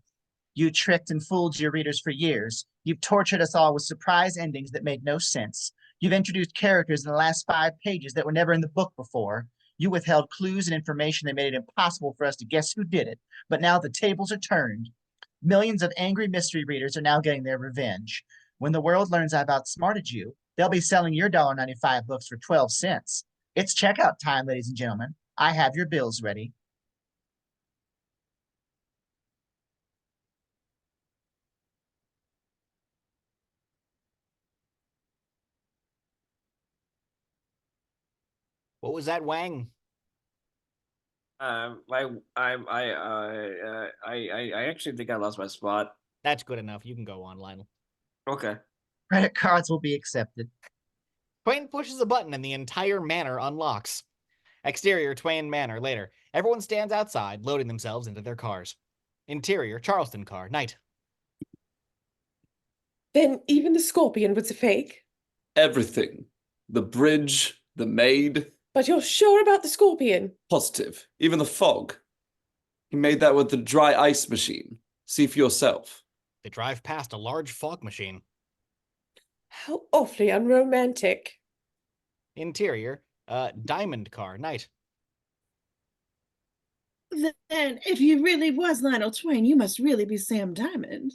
You tricked and fooled your readers for years. You've tortured us all with surprise endings that made no sense. You've introduced characters in the last 5 pages that were never in the book before. You withheld clues and information that made it impossible for us to guess who did it. But now the tables are turned. Millions of angry mystery readers are now getting their revenge. When the world learns I've outsmarted you, they'll be selling your $1.95 books for 12 cents. It's checkout time, ladies and gentlemen. I have your bills ready. What was that, Wang? I actually think I lost my spot. That's good enough. You can go on, Lionel. Okay. Credit cards will be accepted. Twain pushes a button and the entire manor unlocks. Exterior, Twain Manor, later. Everyone stands outside, loading themselves into their cars. Interior, Charleston car, night. Then even the scorpion was a fake? Everything. The bridge, the maid. But you're sure about the scorpion? Positive. Even the fog. He made that with the dry ice machine. See for yourself. They drive past a large fog machine. How awfully unromantic. Interior, Diamond car, night. Then, if you really was Lionel Twain, you must really be Sam Diamond.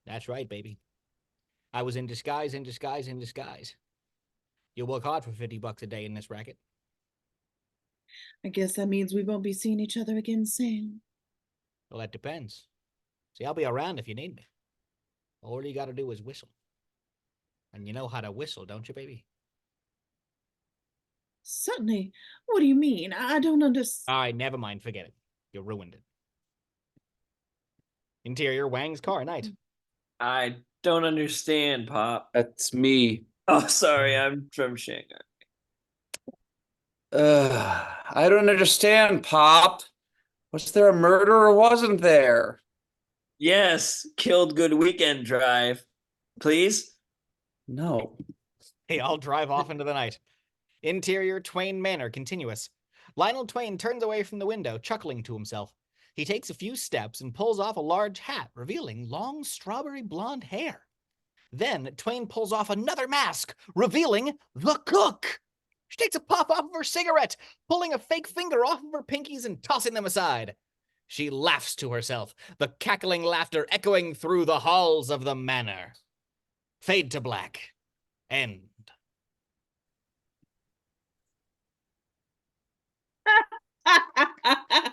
That's right, baby. I was in disguise, in disguise, in disguise. You'll work hard for $50 a day in this racket. I guess that means we won't be seeing each other again soon. Well, that depends. See, I'll be around if you need me. All you gotta do is whistle. And you know how to whistle, don't you, baby? Certainly. What do you mean? I don't understand. All right, never mind. Forget it. You ruined it. Interior, Wang's car, night. I don't understand, Pop. That's me. Oh, sorry, I'm from Shanghai. I don't understand, Pop. Was there a murder or wasn't there? Yes, killed good weekend drive. Please? No. They all drive off into the night. Interior, Twain Manor, continuous. Lionel Twain turns away from the window, chuckling to himself. He takes a few steps and pulls off a large hat, revealing long strawberry blonde hair. Then Twain pulls off another mask, revealing the cook. She takes a puff off of her cigarette, pulling a fake finger off of her pinkies and tossing them aside. She laughs to herself, the cackling laughter echoing through the halls of the manor. Fade to black. End.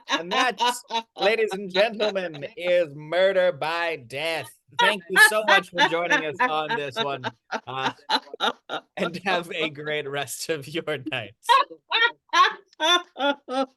And that, ladies and gentlemen, is Murder by Death. Thank you so much for joining us on this one. And have a great rest of your night.